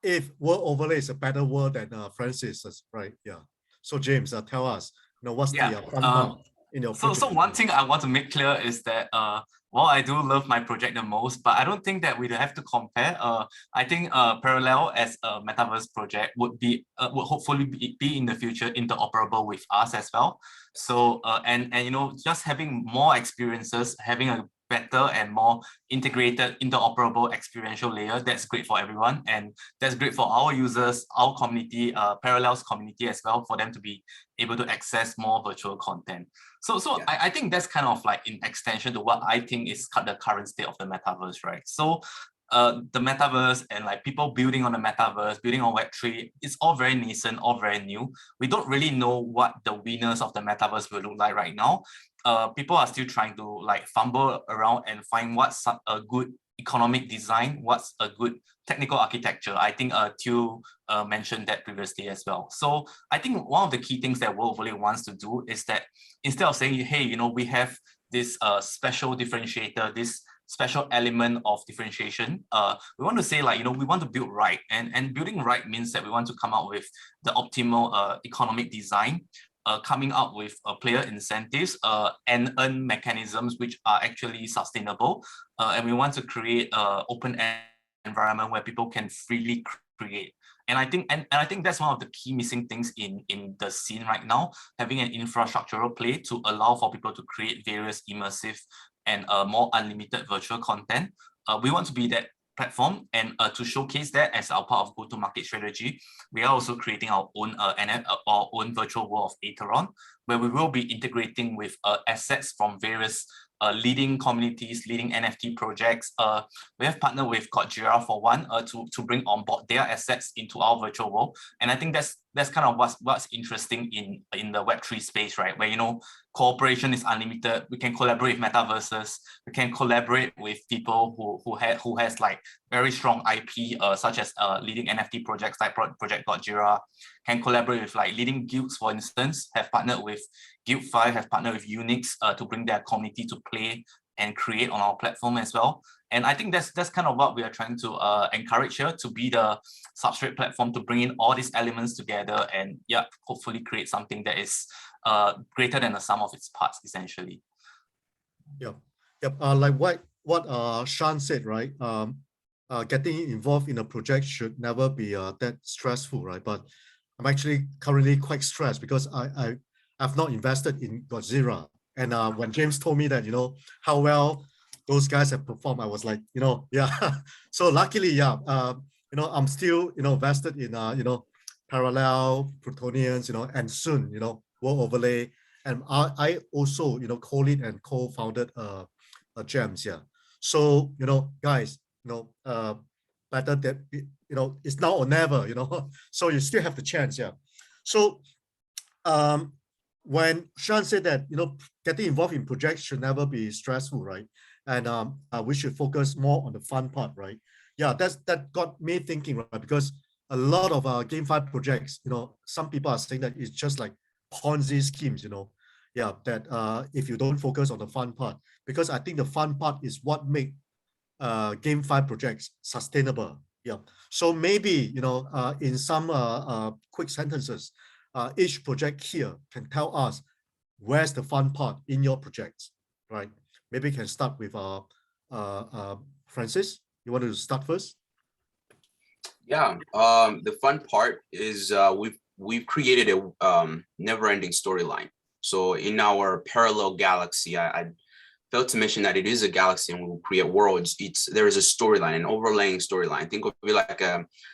Speaker 1: if world overlay is a better word than Francis, right? Yeah. So James, tell us, what's the fun part in your project?
Speaker 2: So one thing I want to make clear is that while I do love my project the most, but I don't think that we have to compare. I think Parallell as a metaverse project would hopefully be in the future interoperable with us as well. So and just having more experiences, having a better and more integrated interoperable experiential layer, that's great for everyone, and that's great for our users, our community, Parallel's community as well, for them to be able to access more virtual content. So yeah. I think that's kind of like in extension to what I think is the current state of the metaverse, right? So the metaverse and like people building on the metaverse, building on Web3, it's all very nascent, all very new. We don't really know what the winners of the metaverse will look like right now. People are still trying to like fumble around and find what's a good economic design, what's a good technical architecture. I think Tew mentioned that previously as well. So I think one of the key things that World Overlay wants to do is that instead of saying, hey, we have this special differentiator, this special element of differentiation, we want to say like, we want to build right. And building right means that we want to come out with the optimal economic design, coming up with player incentives and earn mechanisms which are actually sustainable. And we want to create an open environment where people can freely create. And I think that's one of the key missing things in the scene right now, having an infrastructural play to allow for people to create various immersive and more unlimited virtual content. We want to be that platform, and to showcase that as our part of go-to-market strategy, we are also creating our own virtual world of Aetheron, where we will be integrating with assets from various leading communities, leading NFT projects. We have partnered with Godjira for one to bring on board their assets into our virtual world, and I think that's kind of what's interesting in the Web3 space, right? Where cooperation is unlimited. We can collaborate with metaverses. We can collaborate with people who has like very strong IP, such as leading NFT projects like Project Godjira. Can collaborate with like leading guilds, for instance, have partnered with GameFi, have partnered with Unix to bring their community to play and create on our platform as well. And I think that's kind of what we are trying to encourage here, to be the substrate platform to bring in all these elements together and hopefully create something that is greater than the sum of its parts, essentially.
Speaker 1: Yep. Like what Shan said, right? Getting involved in a project should never be that stressful, right? But I'm actually currently quite stressed because I've not invested in Godjira. And when James told me that, how well those guys have performed, I was like, So luckily, I'm still, vested in, Parallell, Plutonians, and soon, World Overlay. And I also, co-lead and co-founded Gems, So, guys, better that, it's now or never, so you still have the chance, So, when Shan said that, getting involved in projects should never be stressful, right? And we should focus more on the fun part, right? That got me thinking, right? Because a lot of GameFi projects, some people are saying that it's just like Ponzi schemes, that if you don't focus on the fun part, because I think the fun part is what make GameFi projects sustainable. So maybe, in some quick sentences, each project here can tell us where's the fun part in your projects, right? Maybe we can start with Francis. You want to start first?
Speaker 4: The fun part is we've created a never-ending storyline. So in our parallel galaxy, I failed to mention that it is a galaxy and we will create worlds. There is a storyline, an overlaying storyline. Think of it like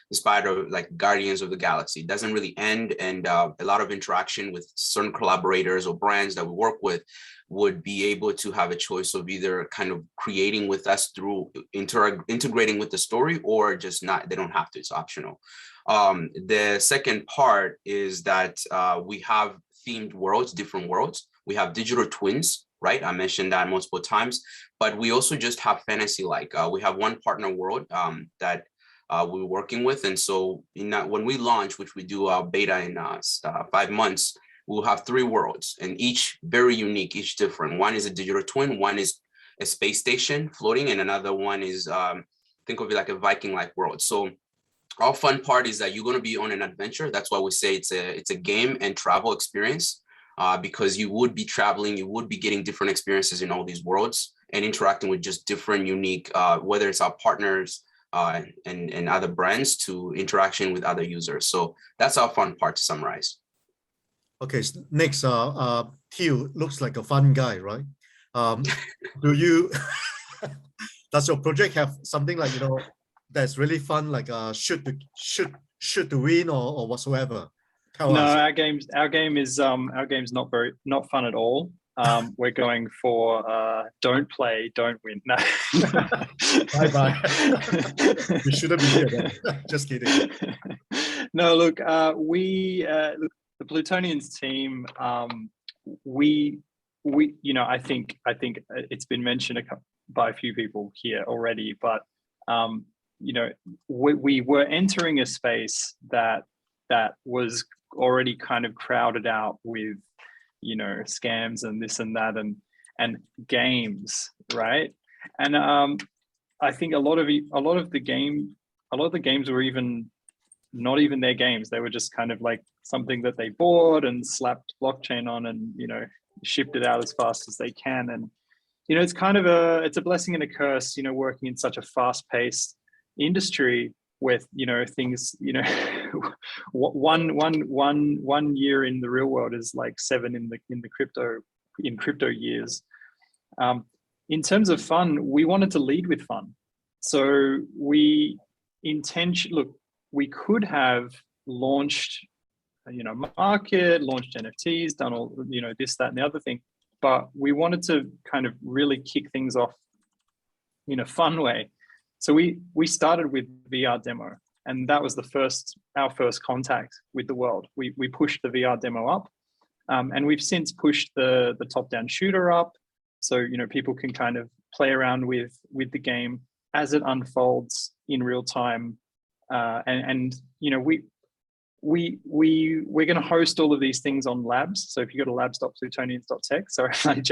Speaker 4: inspired of like Guardians of the Galaxy. It doesn't really end, and a lot of interaction with certain collaborators or brands that we work with would be able to have a choice of either kind of creating with us through integrating with the story, or just not. They don't have to. It's optional. The second part is that we have themed worlds, different worlds. We have digital twins, right? I mentioned that multiple times, but we also just have fantasy. Like we have one partner world that we're working with. And so when we launch, which we do our beta in 5 months, we'll have 3 worlds, and each very unique, each different. One is a digital twin, one is a space station floating, and another one is, think of it like a Viking-like world. So our fun part is that you're going to be on an adventure. That's why we say it's a game and travel experience, because you would be traveling, you would be getting different experiences in all these worlds and interacting with just different, unique, whether it's our partners and other brands, to interaction with other users. So that's our fun part to summarize. Okay,
Speaker 1: next, Teal looks like a fun guy, right? Does your project have something like, that's really fun, like shoot to win or whatsoever? Tell us.
Speaker 3: Our game is not fun at all. We're going for don't play, don't win. No.
Speaker 1: Bye. You shouldn't be here then. Just kidding.
Speaker 3: No, look, the Plutonians team, I think it's been mentioned by a few people here already, but we were entering a space that was already kind of crowded out with scams and this and that and games, right? And I think a lot of the games were even not even their games. They were just kind of like something that they bought and slapped blockchain on and shipped it out as fast as they can. And it's kind of it's a blessing and a curse, working in such a fast-paced industry with things, one year in the real world is like 7 in crypto years. In terms of fun, we wanted to lead with fun. So we could have launched market, launched NFTs, done all this, that, and the other thing, but we wanted to kind of really kick things off in a fun way. So we started with VR demo, and that was our first contact with the world. We pushed the VR demo up, and we've since pushed the top-down shooter up, so people can kind of play around with the game as it unfolds in real time. We're going to host all of these things on labs. So if you go to labs.plutonians.tech, sorry, I'm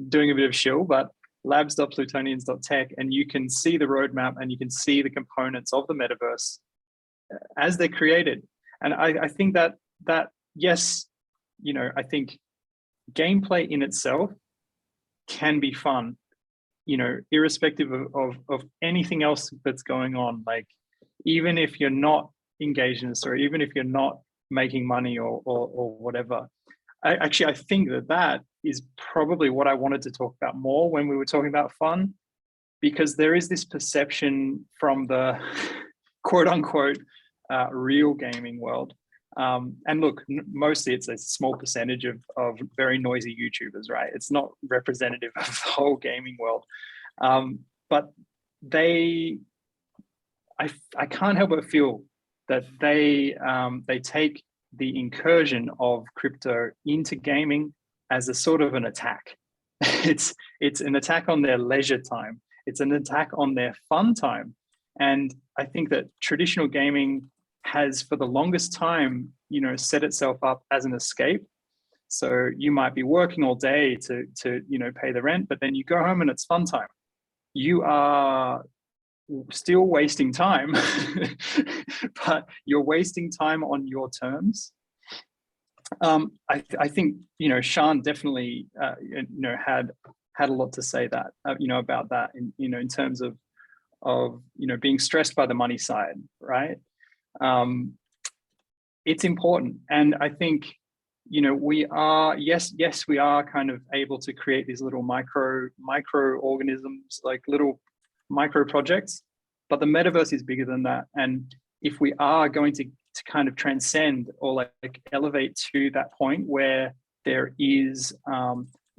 Speaker 3: doing a bit of shill, but labs.plutonians.tech, and you can see the roadmap and you can see the components of the metaverse as they're created. And I think that yes, you know, I think gameplay in itself can be fun, you know, irrespective of anything else that's going on. Like, even if you're not engaged in the story, even if you're not making money or whatever. I think that is probably what I wanted to talk about more when we were talking about fun, because there is this perception from the quote unquote real gaming world. And look, mostly it's a small percentage of very noisy YouTubers, right? It's not representative of the whole gaming world. But I can't help but feel that they take the incursion of crypto into gaming as a sort of an attack. It's an attack on their leisure time. It's an attack on their fun time. And I think that traditional gaming has, for the longest time, you know, set itself up as an escape. So you might be working all day to you know, pay the rent, but then you go home and it's fun time. You are still wasting time, but you're wasting time on your terms. I think, you know, Shan definitely you know, had a lot to say that you know, about that, you know, in terms of you know, being stressed by the money side, right? It's important, and I think, you know, we are, yes, we are kind of able to create these little microorganisms, like little micro projects, but the metaverse is bigger than that. And if we are going to kind of transcend or like elevate to that point where there is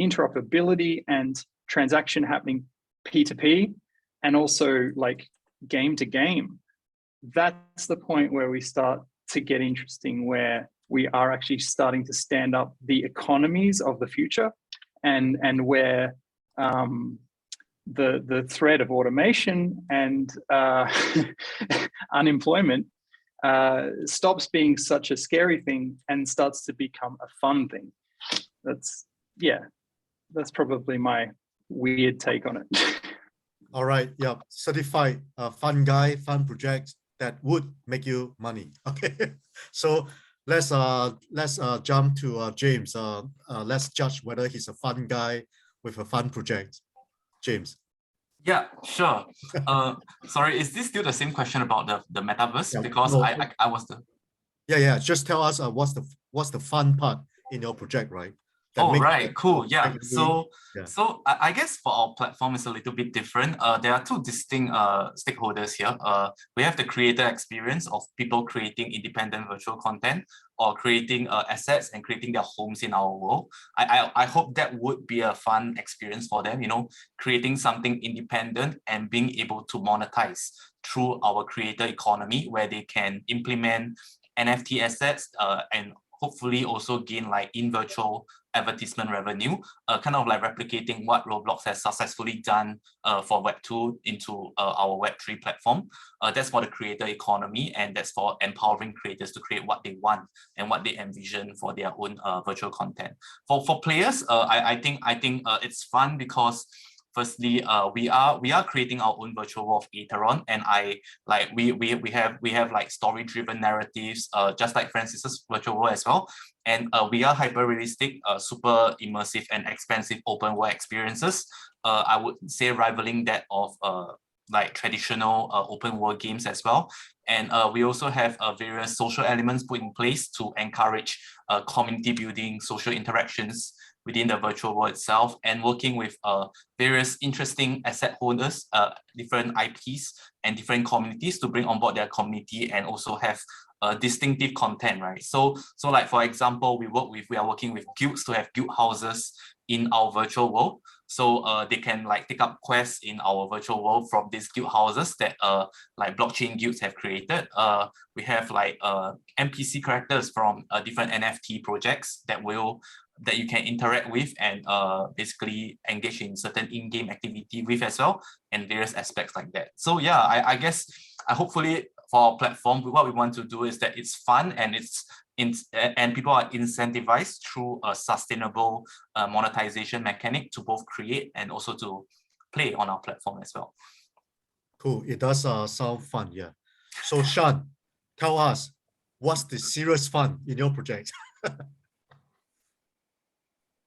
Speaker 3: interoperability and transaction happening P2P and also like game to game, that's the point where we start to get interesting, where we are actually starting to stand up the economies of the future, and where the threat of automation and unemployment stops being such a scary thing and starts to become a fun thing. That's probably my weird take on it.
Speaker 1: All right, yeah, certified fun guy, fun projects that would make you money. Okay, so let's jump to James. Let's judge whether he's a fun guy with a fun project. James.
Speaker 2: Yeah, sure. Sorry, is this still the same question about the metaverse?
Speaker 1: Yeah,
Speaker 2: because
Speaker 1: no.
Speaker 2: I was the.
Speaker 1: Yeah. Just tell us what's the fun part in your project, right?
Speaker 2: Oh, right, cool. Yeah. So I guess for our platform, it's a little bit different. There are two distinct stakeholders here. We have the creator experience of people creating independent virtual content or creating assets and creating their homes in our world. I hope that would be a fun experience for them, you know, creating something independent and being able to monetize through our creator economy, where they can implement NFT assets and hopefully also gain like in virtual advertisement revenue, kind of like replicating what Roblox has successfully done for Web2 into our Web3 platform. That's for the creator economy, and that's for empowering creators to create what they want and what they envision for their own virtual content. For players, I think it's fun because firstly, we are creating our own virtual world of Aetheron, and we have like story-driven narratives, just like Francis's virtual world as well. And we are hyper-realistic, super immersive and expansive open world experiences. I would say rivaling that of like traditional open world games as well. And we also have various social elements put in place to encourage community building, social interactions within the virtual world itself, and working with various interesting asset holders, different IPs and different communities to bring on board their community and also have distinctive content, right? So like, for example, we are working with guilds to have guild houses in our virtual world. So they can like take up quests in our virtual world from these guild houses that like blockchain guilds have created. We have like NPC characters from different NFT projects that you can interact with and basically engage in certain in-game activity with as well, and various aspects like that. So yeah, I guess hopefully for our platform, what we want to do is that it's fun and and people are incentivized through a sustainable monetization mechanic to both create and also to play on our platform as well.
Speaker 1: Cool. It does sound fun, yeah. So Shan, tell us, what's the serious fun in your project?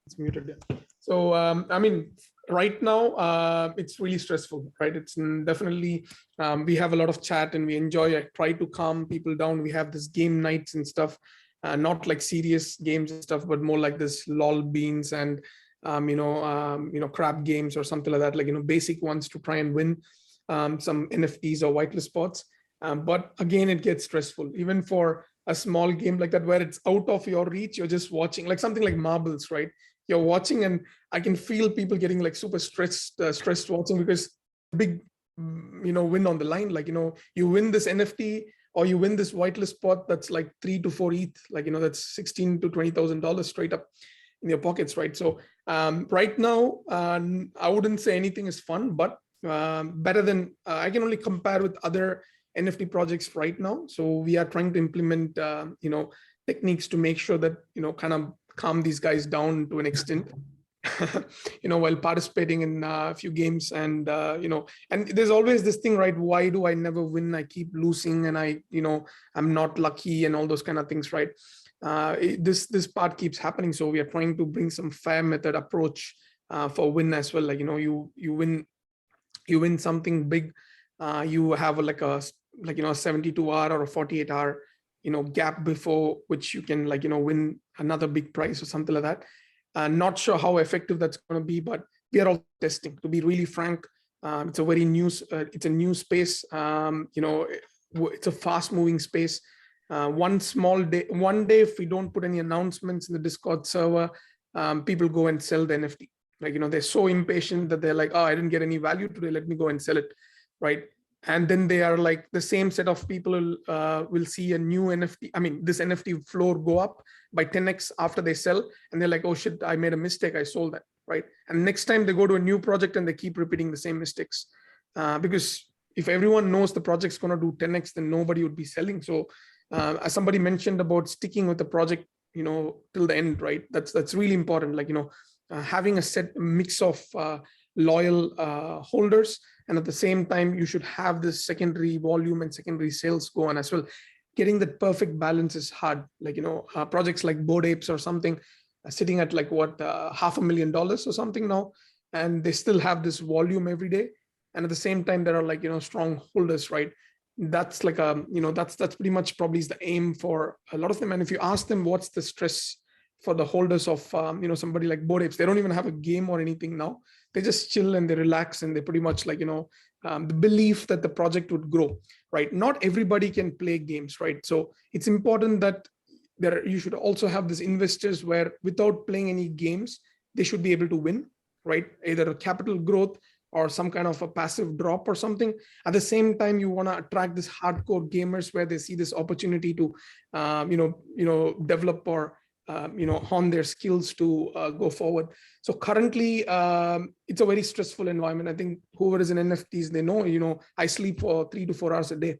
Speaker 5: It's muted, yeah. So, I mean, right now, it's really stressful, right? It's definitely, we have a lot of chat and we enjoy, I try to calm people down. We have this game nights and stuff, not like serious games and stuff, but more like this lol beans and, crab games or something like that, like, basic ones to try and win some NFTs or whitelist spots. But again, it gets stressful, even for a small game like that, where it's out of your reach, you're just watching, like something like marbles, right? You're watching and I can feel people getting like super stressed watching, because big, win on the line, like, you win this NFT or you win this whitelist spot, that's like 3 to 4 ETH, like, that's $16,000 to $20,000 straight up in your pockets, right? So right now, I wouldn't say anything is fun, but better than, I can only compare with other NFT projects right now. So we are trying to implement, techniques to make sure that, kind of calm these guys down to an extent, while participating in a few games. And, and there's always this thing, right? Why do I never win? I keep losing and I'm not lucky and all those kind of things, right? This part keeps happening. So we are trying to bring some fair method approach for win as well. Like, you win something big, you have like a 72-hour or a 48-hour gap before which you can win another big prize or something like that. Not sure how effective that's going to be, but we are all testing. To be really frank, it's a very new space. It's a fast moving space. One day if we don't put any announcements in the Discord server, people go and sell the NFT. Like, they're so impatient that they're like, oh, I didn't get any value today, let me go and sell it, right? And then they are like, the same set of people will see a new NFT, this NFT floor go up by 10x after they sell. And they're like, oh shit, I made a mistake, I sold that, right? And next time they go to a new project and they keep repeating the same mistakes. Because if everyone knows the project's gonna do 10x, then nobody would be selling. So as somebody mentioned about sticking with the project, till the end, right? That's really important. Like, having a mix of loyal holders, and at the same time you should have this secondary volume and secondary sales go on as well. Getting that perfect balance is hard. Like, projects like Bored Apes or something sitting at like what $500,000 or something now, and they still have this volume every day, and at the same time there are like strong holders, right? That's like that's pretty much probably is the aim for a lot of them. And if you ask them what's the stress for the holders of somebody like Bored Apes, they don't even have a game or anything now. They just chill and they relax, and they pretty much like the belief that the project would grow, right? Not everybody can play games, right? So it's important that you should also have these investors where without playing any games, they should be able to win, right? Either a capital growth or some kind of a passive drop or something. At the same time, you want to attract this hardcore gamers where they see this opportunity to develop or hone their skills to go forward. So currently, it's a very stressful environment. I think whoever is in NFTs, they know, I sleep for 3 to 4 hours a day.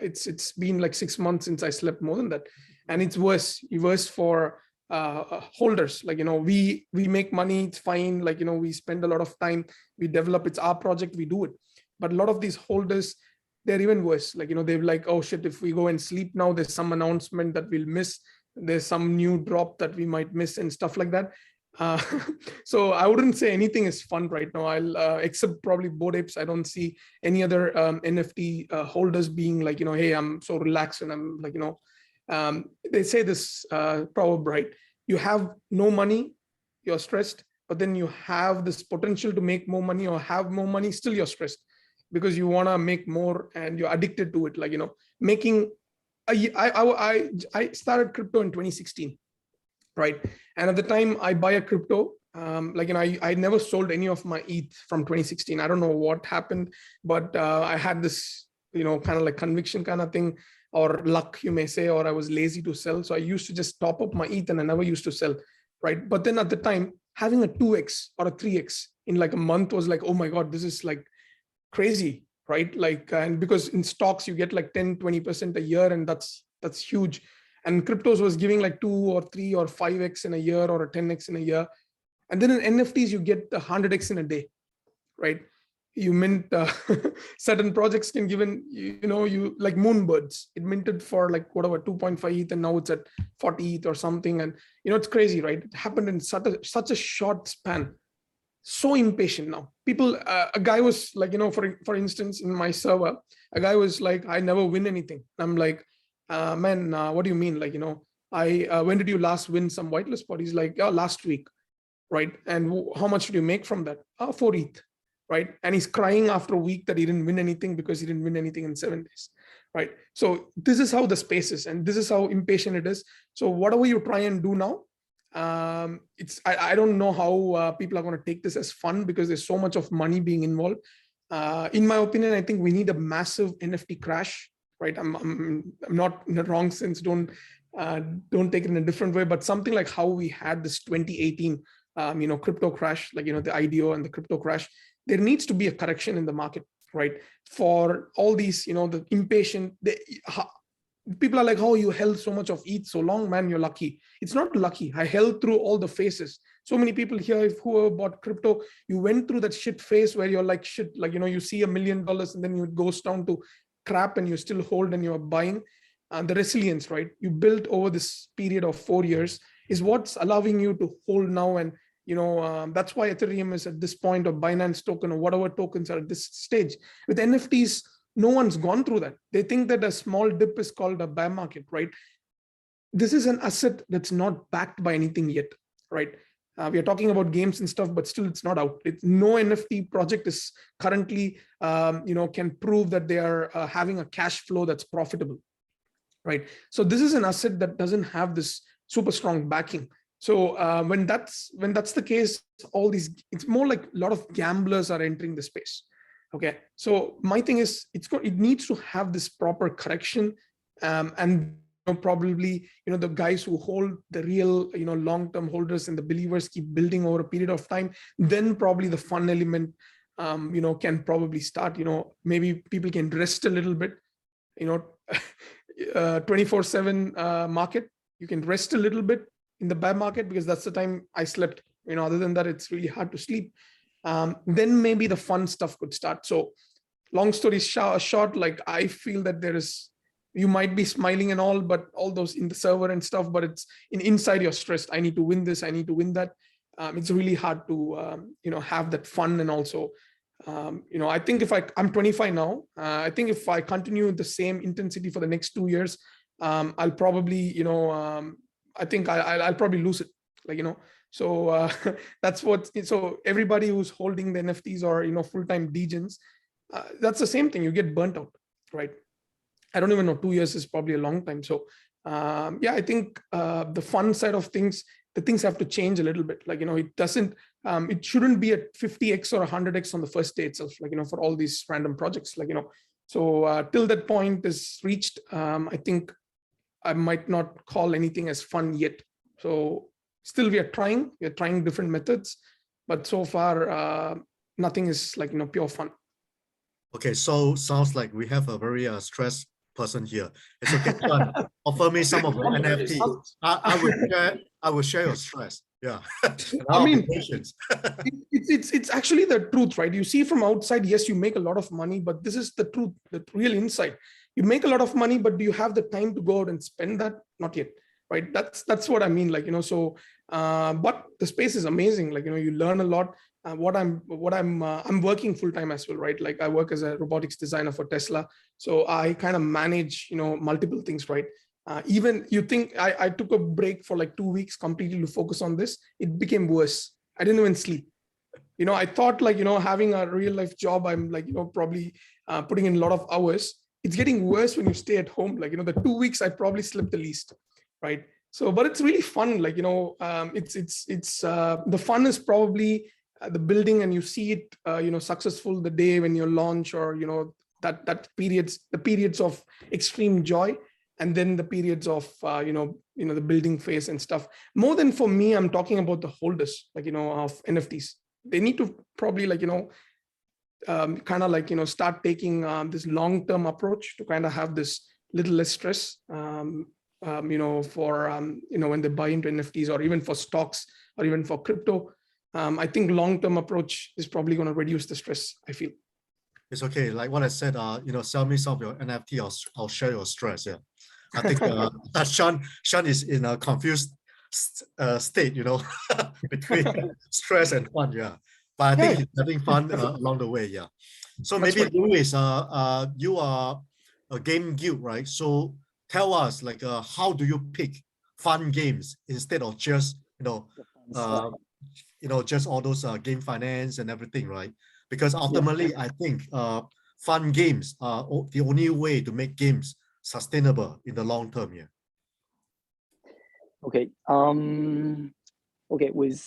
Speaker 5: It's been like 6 months since I slept more than that. And it's worse for holders. Like, we make money, it's fine. Like, we spend a lot of time, we develop, it's our project, we do it. But a lot of these holders, they're even worse. Like, they're like, oh shit, if we go and sleep now, there's some announcement that we'll miss. There's some new drop that we might miss and stuff like that. So I wouldn't say anything is fun right now. I'll except probably Bored Apes. I don't see any other NFT holders being like, hey, I'm so relaxed and I'm like, they say this proverb, right? You have no money, you're stressed, but then you have this potential to make more money or have more money, still you're stressed because you want to make more and you're addicted to it. Like, making I started crypto in 2016, right? And at the time I buy a crypto, I never sold any of my ETH from 2016. I don't know what happened, but I had this, kind of like conviction kind of thing, or luck, you may say, or I was lazy to sell. So I used to just top up my ETH and I never used to sell, right? But then at the time, having a 2x or a 3x in like a month was like, oh my God, this is like crazy, right? Like, and because in stocks, you get like 10, 20% a year, and that's huge. And cryptos was giving like 2 or 3 or 5x in a year or a 10x in a year. And then in NFTs, you get the 100x in a day, right? You mint certain projects can given, you like Moonbirds, it minted for like whatever 2.5 ETH and now it's at 40 ETH or something. And it's crazy, right? It happened in such a short span. So impatient now. People, a guy was like, for instance, in my server, a guy was like, I never win anything. I'm like, man, what do you mean? Like, when did you last win some whitelist pot? He's like, last week, right? And how much did you make from that? 4 ETH, right? And he's crying after a week that he didn't win anything because he didn't win anything in 7 days, right? So this is how the space is, and this is how impatient it is. So whatever you try and do now, I don't know how people are going to take this as fun because there's so much of money being involved. In my opinion, I think we need a massive NFT crash, right? I'm not in the wrong sense. Don't take it in a different way, but something like how we had this 2018, crypto crash, like, the IDO and the crypto crash. There needs to be a correction in the market, right? For all these, the impatient, people are like, oh, you held so much of ETH so long, man, you're lucky. It's not lucky. I held through all the phases. So many people here who have bought crypto, you went through that shit phase where you're like, shit, like, you see $1 million and then it goes down to crap and you still hold and you're buying. And the resilience, right? You built over this period of 4 years is what's allowing you to hold now. And, that's why Ethereum is at this point, or Binance token or whatever tokens are at this stage. With NFTs, no one's gone through that. They think that a small dip is called a bear market, right? This is an asset that's not backed by anything yet, right? We are talking about games and stuff, but still it's not out. No NFT project is currently, can prove that they are having a cash flow that's profitable, right? So this is an asset that doesn't have this super strong backing. So when that's the case, it's more like a lot of gamblers are entering the space. Okay, so my thing is, it needs to have this proper correction, and probably the guys who hold the real long-term holders and the believers keep building over a period of time. Then probably the fun element can probably start. Maybe people can rest a little bit. 24/7 market, you can rest a little bit in the bear market because that's the time I slept. Other than that, it's really hard to sleep. Then maybe the fun stuff could start. So long story short, like I feel that you might be smiling and all, but all those in the server and stuff, but it's inside you're stressed. I need to win this, I need to win that. It's really hard to, have that fun. And also, I think if I'm 25 now, I think if I continue the same intensity for the next 2 years, I'll probably, I think I'll probably lose it, so that's so everybody who's holding the NFTs or, full-time degens, that's the same thing. You get burnt out, right? I don't even know, 2 years is probably a long time. So I think the fun side of things, the things have to change a little bit. It shouldn't be at 50x or 100x on the first day itself, for all these random projects, so till that point is reached, I think I might not call anything as fun yet. So still we're trying different methods, but so far nothing is pure fun.
Speaker 1: Okay, so sounds like we have a very stressed person here. It's okay, Shan, offer me some of the NFT. I will share your stress. Yeah.
Speaker 5: I mean, it's actually the truth, right? You see from outside, yes, you make a lot of money, but this is the truth, the real insight. You make a lot of money, but do you have the time to go out and spend that? Not yet, right? That's what I mean, so but the space is amazing. You learn a lot. I'm working full-time as well, right? I work as a robotics designer for Tesla. So I kind of manage, multiple things, right? Even you think I took a break for 2 weeks completely to focus on this. It became worse. I didn't even sleep. I thought having a real life job, I'm probably putting in a lot of hours. It's getting worse when you stay at home. The 2 weeks I probably slept the least, right? So, but it's really fun. It's the fun is probably the building, and you see it, successful the day when you launch, or the periods of extreme joy, and then the periods of the building phase and stuff. More than for me, I'm talking about the holders, of NFTs. They need to probably start taking this long-term approach to kind of have this little less stress, for when they buy into NFTs, or even for stocks, or even for crypto. I think long-term approach is probably going to reduce the stress, I feel.
Speaker 1: It's okay. Like what I said, sell me some of your NFT, I'll share your stress. Yeah. I think Shan is in a confused state, between stress and fun. Yeah. But I think he's having fun along the way. Yeah. So
Speaker 5: That's
Speaker 1: maybe
Speaker 5: right.
Speaker 1: Louis, you are a game guild, right? So tell us, like, how do you pick fun games instead of just, just all those game finance and everything, right? Because ultimately, I think fun games are the only way to make games sustainable in the long term. Yeah.
Speaker 6: Okay. Okay. With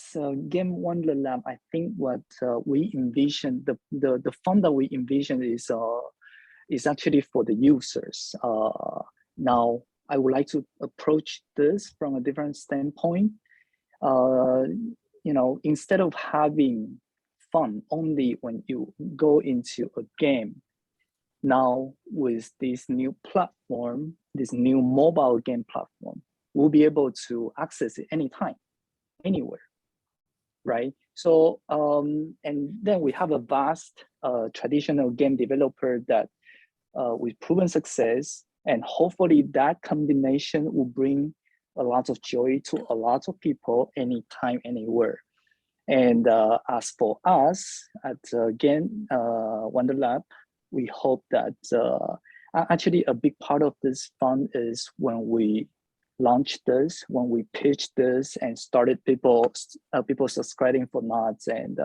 Speaker 6: Game Wonderlab, I think what we envision, the fun that we envision is actually for the users. Now, I would like to approach this from a different standpoint. Instead of having fun only when you go into a game, now with this new platform, this new mobile game platform, we'll be able to access it anytime, anywhere, right? So, and then we have a vast traditional game developer that with proven success, and hopefully that combination will bring a lot of joy to a lot of people anytime, anywhere. And as for us at Game Wonderlab, we hope that actually a big part of this fun is when we launch this, when we pitch this and started people subscribing for nods, and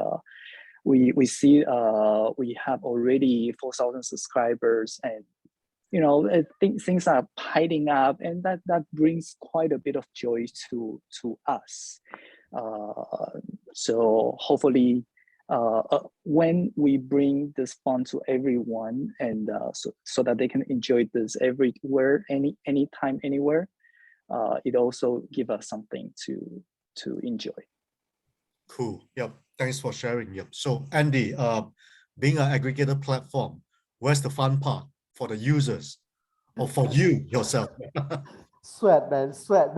Speaker 6: we see we have already 4,000 subscribers, and I think things are piling up, and that brings quite a bit of joy to us. So hopefully, when we bring this fun to everyone, and so that they can enjoy this everywhere, anytime, anywhere, it also give us something to enjoy.
Speaker 1: Cool. Yep. Thanks for sharing. Yep. So Andy, being an aggregator platform, where's the fun part for the users or for you yourself?
Speaker 7: Sweat, man, sweat.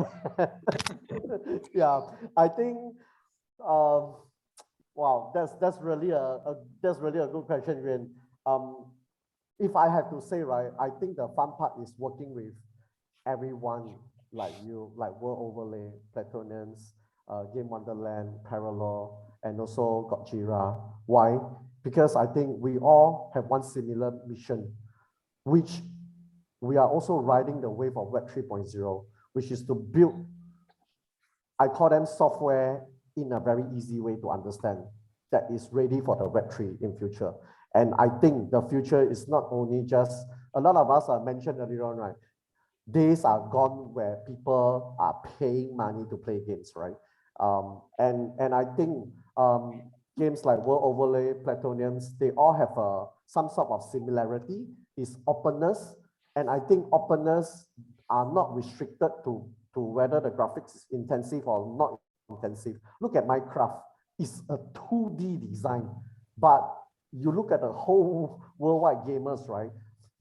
Speaker 7: Yeah, I think, wow, that's really a good question, Yuen. If I have to say, right, I think the fun part is working with everyone like you, like World Overlay, Plutonians, Game Wonderland, Parallel, and also Godjira. Why? Because I think we all have one similar mission, which we are also riding the wave of Web 3.0, which is to build, I call them software in a very easy way to understand that is ready for the Web 3 in future. And I think the future is not only just, a lot of us are mentioned earlier on, right? Days are gone where people are paying money to play games, right? And I think games like World Overlay, Plutonians, they all have some sort of similarity, is openness. And I think openness are not restricted to whether the graphics is intensive or not intensive. Look at Minecraft, it's a 2D design, but you look at the whole worldwide gamers, right?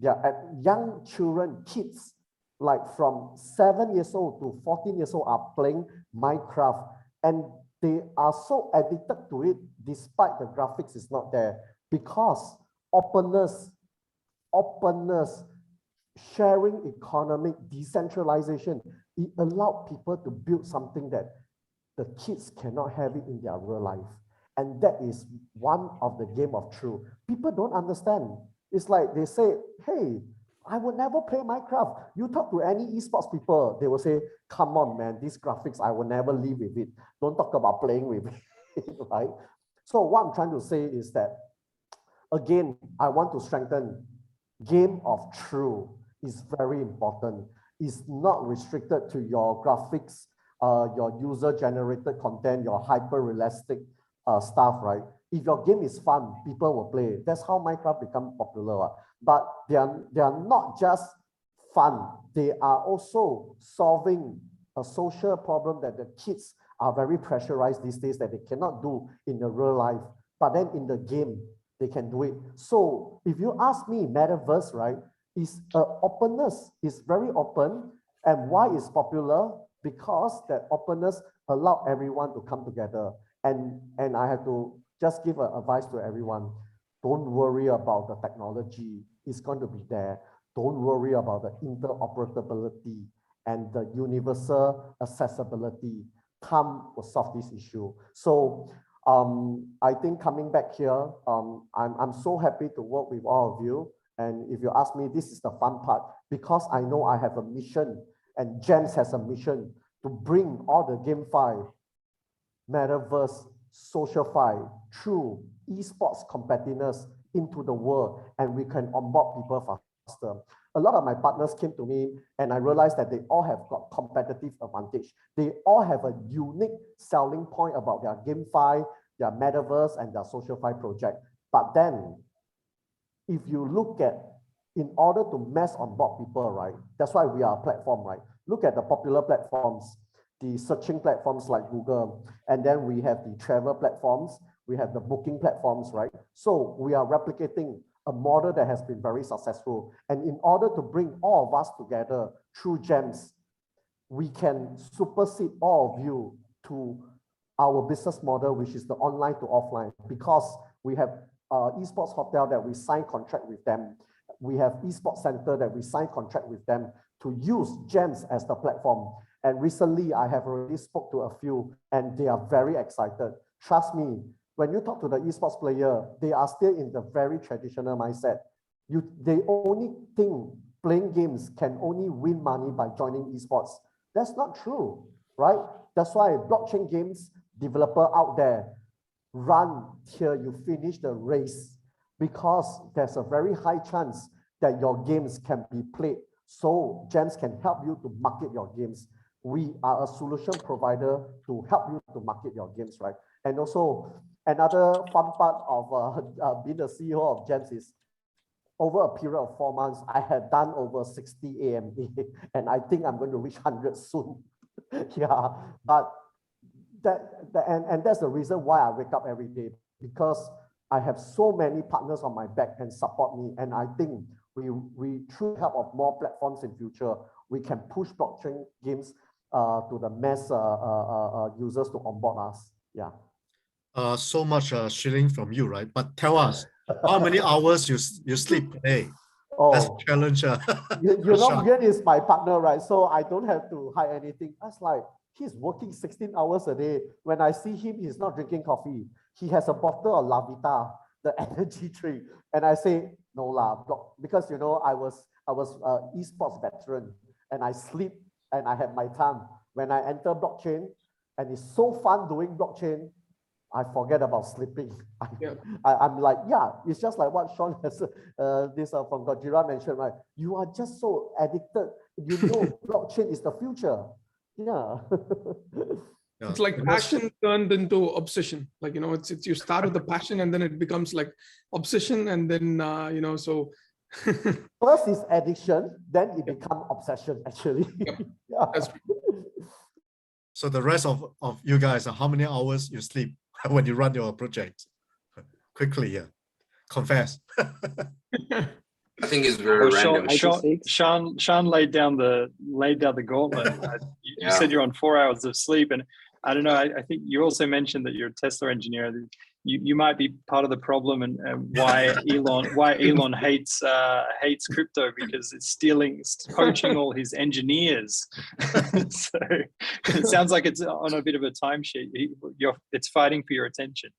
Speaker 7: Yeah, young children, kids, like from 7 years old to 14 years old are playing Minecraft, and they are so addicted to it despite the graphics is not there, because openness, sharing economic, decentralization, it allowed people to build something that the kids cannot have it in their real life. And that is one of the game of truth. People don't understand. It's like they say, hey, I would never play Minecraft. You talk to any esports people, they will say, come on, man, these graphics, I will never live with it. Don't talk about playing with it, right? So what I'm trying to say is that, again, I want to strengthen game of truth is very important. It's not restricted to your graphics, your user-generated content, your hyper-realistic stuff, right? If your game is fun, people will play it. That's how Minecraft become popular. But they are not just fun. They are also solving a social problem that the kids are very pressurized these days that they cannot do in the real life. But then in the game, they can do it. So if you ask me, Metaverse, right, is openness, is very open. And why is popular? Because that openness allow everyone to come together. And I have to just give advice to everyone. Don't worry about the technology. It's going to be there. Don't worry about the interoperability and the universal accessibility. Time will solve this issue. So I think coming back here, I'm so happy to work with all of you. And if you ask me, this is the fun part, because I know I have a mission and GEMS has a mission to bring all the GameFi, Metaverse, SocialFi, true esports competitiveness into the world, and we can onboard people faster. A lot of my partners came to me and I realized that they all have got competitive advantage. They all have a unique selling point about their GameFi, their Metaverse, and their SocialFi project. But then, if you look at, in order to mass onboard people, right? That's why we are a platform, right? Look at the popular platforms, the searching platforms like Google, and then we have the travel platforms, we have the booking platforms, right? So we are replicating a model that has been very successful. And in order to bring all of us together through GEMS, we can supersede all of you to our business model, which is the online to offline, because we have esports hotel that we sign contract with them. We have esports center that we sign contract with them to use GEMS as the platform. And recently I have already spoke to a few and they are very excited. Trust me, when you talk to the esports player, they are still in the very traditional mindset. They only think playing games can only win money by joining esports. That's not true, right? That's why blockchain games developer out there, run till you finish the race, because there's a very high chance that your games can be played. So GEMS can help you to market your games. We are a solution provider to help you to market your games, right? And also another fun part of being the CEO of GEMS is over a period of 4 months, I had done over 60 AMA, and I think I'm going to reach 100 soon. Yeah, but that's the reason why I wake up every day, because I have so many partners on my back and support me. And I think we through help of more platforms in future, we can push blockchain games to the mass users to onboard us. Yeah.
Speaker 1: So much shilling from you, right? But tell us, how many hours you sleep per day?
Speaker 7: Oh,
Speaker 1: that's a challenge.
Speaker 7: you know, Yuen is my partner, right? So I don't have to hide anything. That's like, he's working 16 hours a day. When I see him, he's not drinking coffee. He has a bottle of La Vita, the energy drink. And I say, no lah, because you know, I was esports veteran and I sleep and I have my time. When I enter blockchain, and it's so fun doing blockchain, I forget about sleeping. I'm like, yeah, it's just like what Shan has from Godjira mentioned, right? You are just so addicted. You know, blockchain is the future. Yeah.
Speaker 5: It's like passion turned into obsession. Like, you know, it's you start with the passion and then it becomes like obsession, and then you know, so
Speaker 7: first is addiction, then it becomes obsession actually.
Speaker 5: Yep.
Speaker 7: Yeah.
Speaker 5: That's
Speaker 1: So the rest of you guys, how many hours you sleep when you run your project? Quickly, yeah. Confess.
Speaker 4: I think it's very random.
Speaker 3: Shan laid down the gauntlet. You said you're on 4 hours of sleep, and I don't know. I think you also mentioned that you're a Tesla engineer. You might be part of the problem, and why Elon hates crypto, because it's poaching all his engineers. So it sounds like it's on a bit of a timesheet. It's fighting for your attention.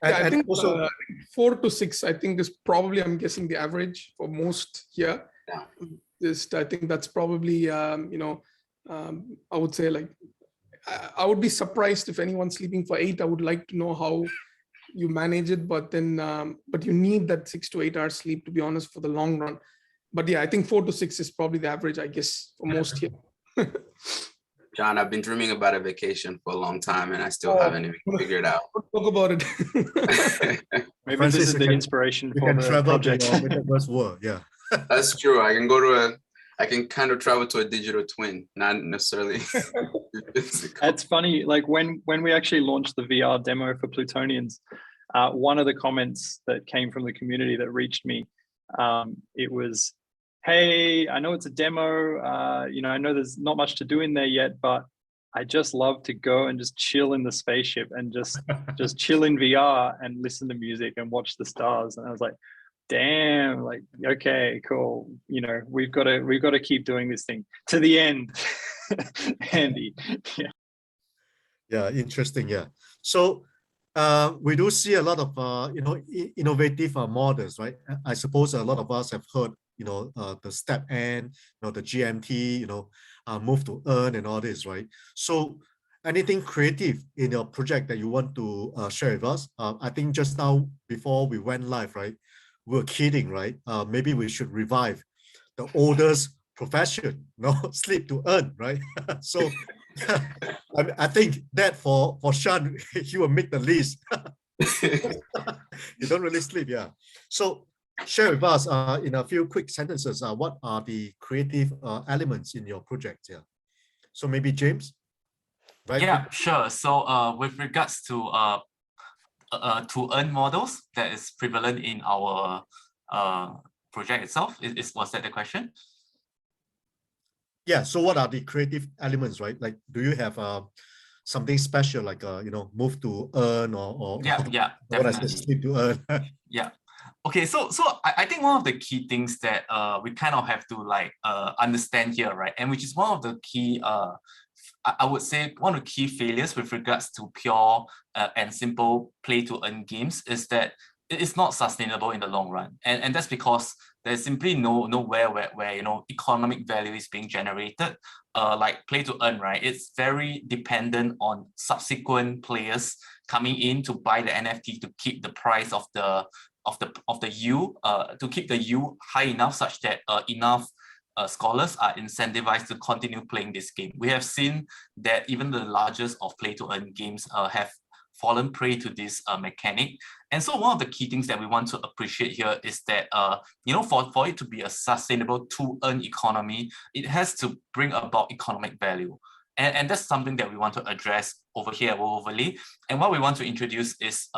Speaker 5: Yeah, I think also 4 to 6, I think is probably, I'm guessing, the average for most here. I think that's probably, you know, I would say, like, I would be surprised if anyone's sleeping for 8. I would like to know how you manage it, but then, but you need that 6 to 8 hours sleep, to be honest, for the long run. But yeah, I think 4 to 6 is probably the average, I guess, for most here.
Speaker 4: John, I've been dreaming about a vacation for a long time and I still haven't even figured it out.
Speaker 5: Talk about it.
Speaker 3: Maybe
Speaker 1: Francis,
Speaker 3: this is the inspiration for the
Speaker 1: travel
Speaker 3: project.
Speaker 1: to your metaverse world. Yeah.
Speaker 4: That's true. I can kind of travel to a digital twin, not necessarily.
Speaker 3: It's funny, like when we actually launched the VR demo for Plutonians, one of the comments that came from the community that reached me, it was, hey, I know it's a demo, you know, I know there's not much to do in there yet, but I just love to go and just chill in the spaceship and just chill in VR and listen to music and watch the stars. And I was like, damn, like, okay, cool. You know, we've got to keep doing this thing to the end. Andy. Yeah.
Speaker 1: Yeah, interesting. Yeah. So we do see a lot of innovative models, right? I suppose a lot of us have heard, the step N, the GMT, move to earn and all this, right? So anything creative in your project that you want to share with us? I think just now before we went live, right? We were kidding, right? Maybe we should revive the oldest profession, sleep to earn, right? So I think that for Shan, he will make the list. You don't really sleep, yeah. So share with us in a few quick sentences, what are the creative elements in your project? Yeah. So maybe James, right?
Speaker 2: Yeah, sure. So with regards to earn models that is prevalent in our project itself, was that the question?
Speaker 1: Yeah. So what are the creative elements, right? Like, do you have something special, like move to earn or
Speaker 2: yeah,
Speaker 1: what I said, sleep to earn?
Speaker 2: Yeah. Okay, so I think one of the key things that we kind of have to like understand here, right, and which is one of the key I would say one of the key failures with regards to pure and simple play to earn games is that it is not sustainable in the long run, and that's because there's simply nowhere where economic value is being generated. Like play to earn, right? It's very dependent on subsequent players coming in to buy the NFT to keep the price of the U to keep the U high enough such that enough scholars are incentivized to continue playing this game. We have seen that even the largest of play to earn games have fallen prey to this mechanic. And so one of the key things that we want to appreciate here is that for it to be a sustainable to earn economy, it has to bring about economic value. And that's something that we want to address over here at World Overlay. And what we want to introduce is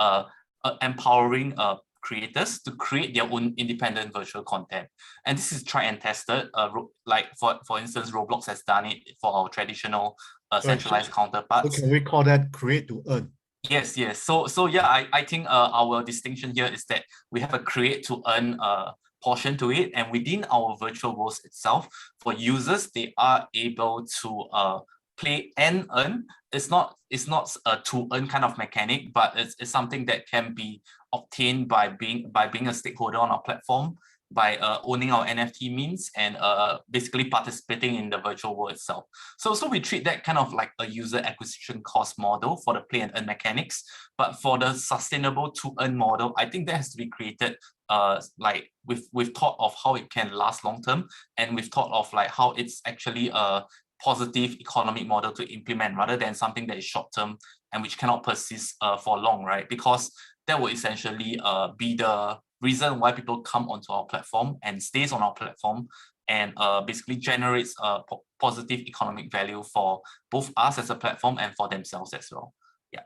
Speaker 2: empowering creators to create their own independent virtual content. And this is tried and tested. Like for instance, Roblox has done it for our traditional centralized counterparts.
Speaker 1: So can we call that create to earn?
Speaker 2: Yes. So yeah, I think our distinction here is that we have a create to earn portion to it, and within our virtual worlds itself, for users, they are able to play and earn. It's not a to earn kind of mechanic, but it's something that can be obtained by being a stakeholder on our platform, by owning our NFT means, and basically participating in the virtual world itself. So we treat that kind of like a user acquisition cost model for the play and earn mechanics. But for the sustainable to earn model, I think that has to be created like we've thought of how it can last long term, and we've thought of like how it's actually a positive economic model to implement rather than something that is short term and which cannot persist for long, right? Because that will essentially be the reason why people come onto our platform and stays on our platform, and basically generates positive economic value for both us as a platform and for themselves as well. Yeah.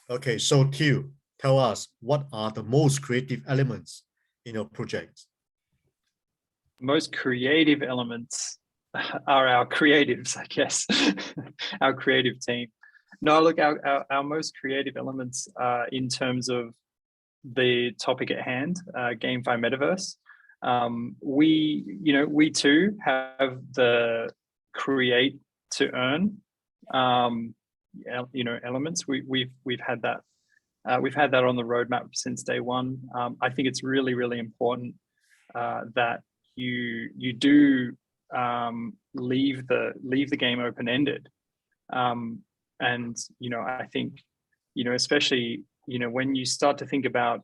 Speaker 1: Okay, so Tew, tell us, what are the most creative elements in your project?
Speaker 3: Most creative elements are our creatives, I guess, our creative team. No, look, our most creative elements in terms of the topic at hand, GameFi Metaverse. We too have the create to earn, elements. We've had that. We've had that on the roadmap since day one. I think it's really, really important that you do leave the game open-ended, and I think especially when you start to think about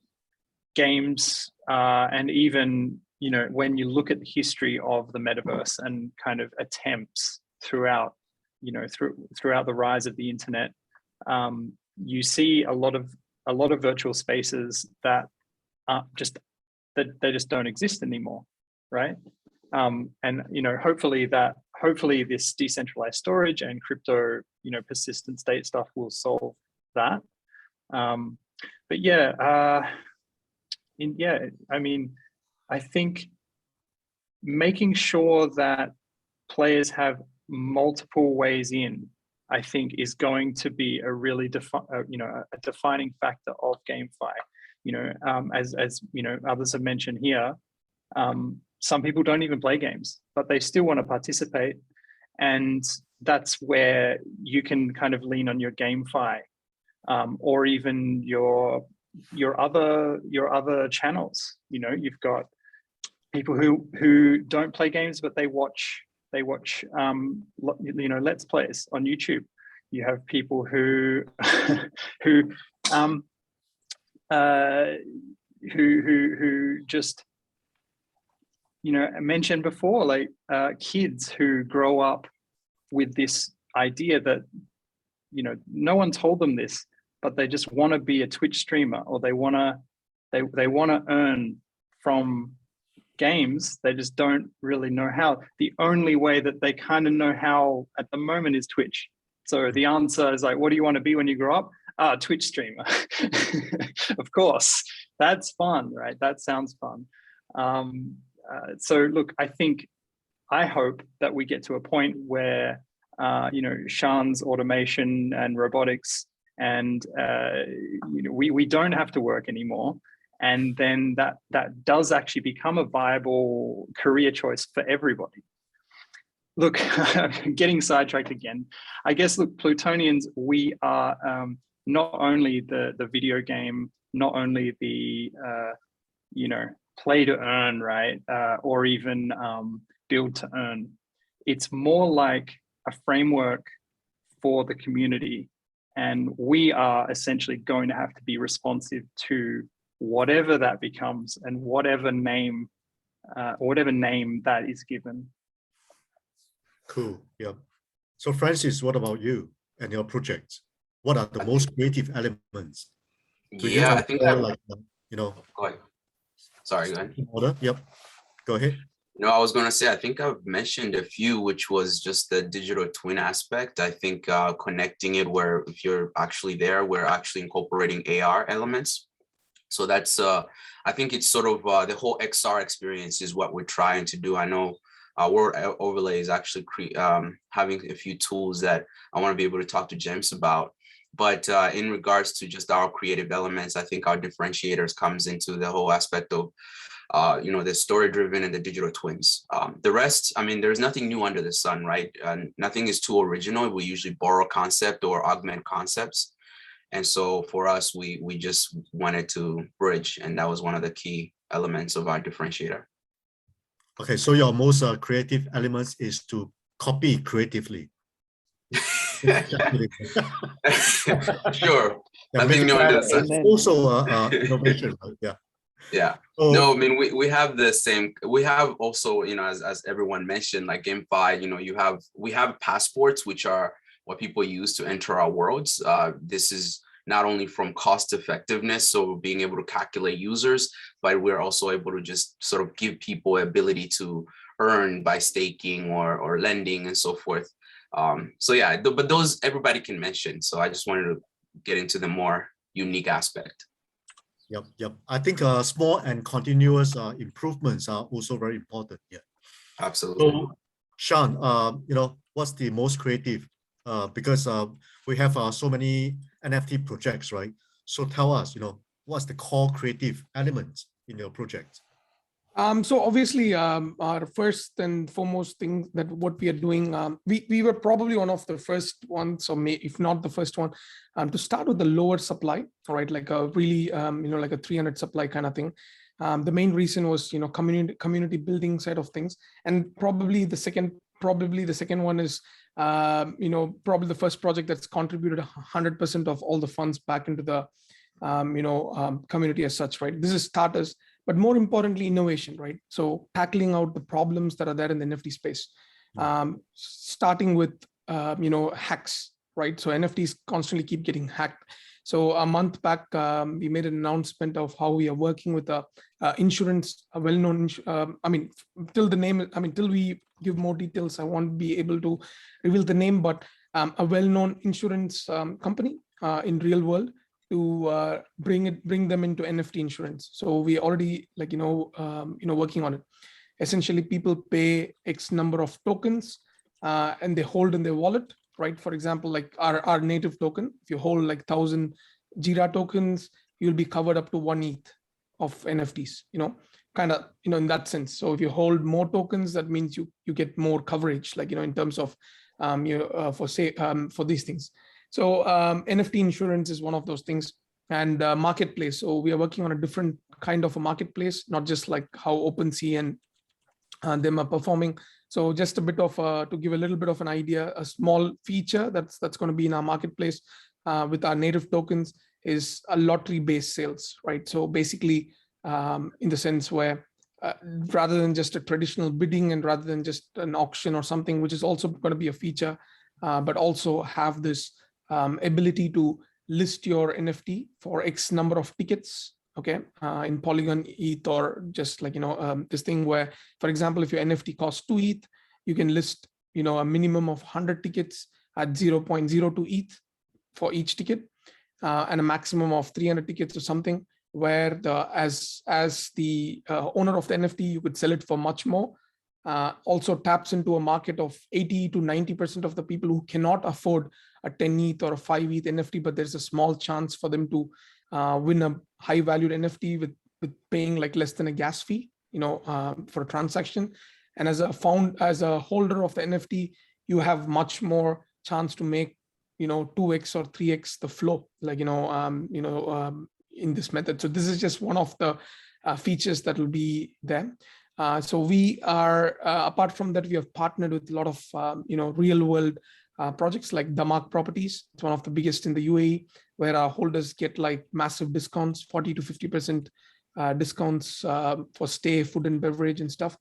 Speaker 3: games, and even when you look at the history of the metaverse and kind of attempts throughout throughout the rise of the internet, you see a lot of virtual spaces that they just don't exist anymore, right? And hopefully this decentralized storage and crypto persistent state stuff will solve that. But yeah, I mean, I think making sure that players have multiple ways in I think is going to be a really a defining factor of GameFi. As others have mentioned here, some people don't even play games, but they still want to participate, and that's where you can kind of lean on your GameFi, or even your other channels. You've got people who don't play games, but they watch let's plays on YouTube. You have people who just I mentioned before, like kids who grow up with this idea that no one told them this, but they just want to be a Twitch streamer, or they want to earn from games. They just don't really know how. The only way that they kind of know how at the moment is Twitch. So the answer is like, what do you want to be when you grow up? Twitch streamer. Of course, that's fun, right? That sounds fun. So look, I hope that we get to a point where Shan's automation and robotics, and we don't have to work anymore, and then that does actually become a viable career choice for everybody. Look, getting sidetracked again. I guess, look, Plutonians, we are not only the video game, not only the play to earn, right, or even build to earn. It's more like a framework for the community, and we are essentially going to have to be responsive to whatever that becomes and whatever name that is given.
Speaker 1: Cool. Yeah. So Francis, what about you and your project? What are the most creative elements?
Speaker 4: Yeah, I think
Speaker 1: Go ahead.
Speaker 4: Sorry, go ahead.
Speaker 1: Order. Yep. Go ahead.
Speaker 4: No, I was going to say, I think I've mentioned a few, which was just the digital twin aspect. I think connecting it where if you're actually there, we're actually incorporating AR elements. So that's, I think it's sort of the whole XR experience is what we're trying to do. I know World Overlay is actually having a few tools that I want to be able to talk to James about. But in regards to just our creative elements, I think our differentiators comes into the whole aspect of, the story-driven and the digital twins. The rest, I mean, there's nothing new under the sun, right? Nothing is too original. We usually borrow concept or augment concepts. And so for us, we just wanted to bridge, and that was one of the key elements of our differentiator.
Speaker 1: Okay, so your most creative elements is to copy creatively.
Speaker 4: Sure. Nothing new under the sun.
Speaker 1: Also innovation, right? Yeah.
Speaker 4: Yeah. So, no, I mean, we have the same, we have also, as everyone mentioned, like GameFi, we have passports, which are what people use to enter our worlds. This is not only from cost effectiveness, so being able to calculate users, but we're also able to just sort of give people ability to earn by staking or lending and so forth. So yeah, but those everybody can mention. So I just wanted to get into the more unique aspect.
Speaker 1: Yep. I think small and continuous improvements are also very important. Yeah.
Speaker 4: Absolutely.
Speaker 1: So, Shan, what's the most creative? Because we have so many NFT projects, right? So tell us, what's the core creative elements in your project?
Speaker 5: So obviously, our first and foremost thing that what we are doing, we were probably one of the first ones, or if not the first one, to start with the lower supply, right? Like a really, like a 300 supply kind of thing. The main reason was, community building side of things, and probably the second one is, probably the first project that's contributed 100% of all the funds back into the, community as such, right? This is starters. But more importantly, innovation, right? So tackling out the problems that are there in the NFT space, starting with, hacks, right? So NFTs constantly keep getting hacked. So a month back, we made an announcement of how we are working with a insurance, a well-known, till we give more details, I won't be able to reveal the name, but a well-known insurance company in real world, to bring them into NFT insurance. So we already working on it. Essentially, people pay X number of tokens and they hold in their wallet, right? For example, like our native token, if you hold like 1,000 Jira tokens, you'll be covered up to 1 ETH of NFTs, kind of, in that sense. So if you hold more tokens, that means you get more coverage, like, in terms of for these things. So NFT insurance is one of those things, and marketplace. So we are working on a different kind of a marketplace, not just like how OpenSea and them are performing. So just a bit of to give a little bit of an idea, a small feature that's going to be in our marketplace with our native tokens is a lottery-based sales, right? So basically, in the sense where rather than just a traditional bidding and rather than just an auction or something, which is also going to be a feature, but also have this ability to list your NFT for X number of tickets, okay, in Polygon ETH, or just like, this thing where, for example, if your NFT costs 2 ETH, you can list, a minimum of 100 tickets at 0.02 ETH for each ticket, and a maximum of 300 tickets or something, where as the owner of the NFT, you could sell it for much more. Also taps into a market of 80 to 90% of the people who cannot afford a 10 ETH or a 5 ETH NFT, but there's a small chance for them to win a high valued NFT with paying like less than a gas fee, for a transaction. And as a holder of the NFT, you have much more chance to make, 2x or 3x the flow, like, in this method. So this is just one of the features that will be there. So we are, apart from that, we have partnered with a lot of, real world projects like Damak Properties. It's one of the biggest in the UAE, where our holders get like massive discounts, 40 to 50% discounts for stay, food and beverage and stuff.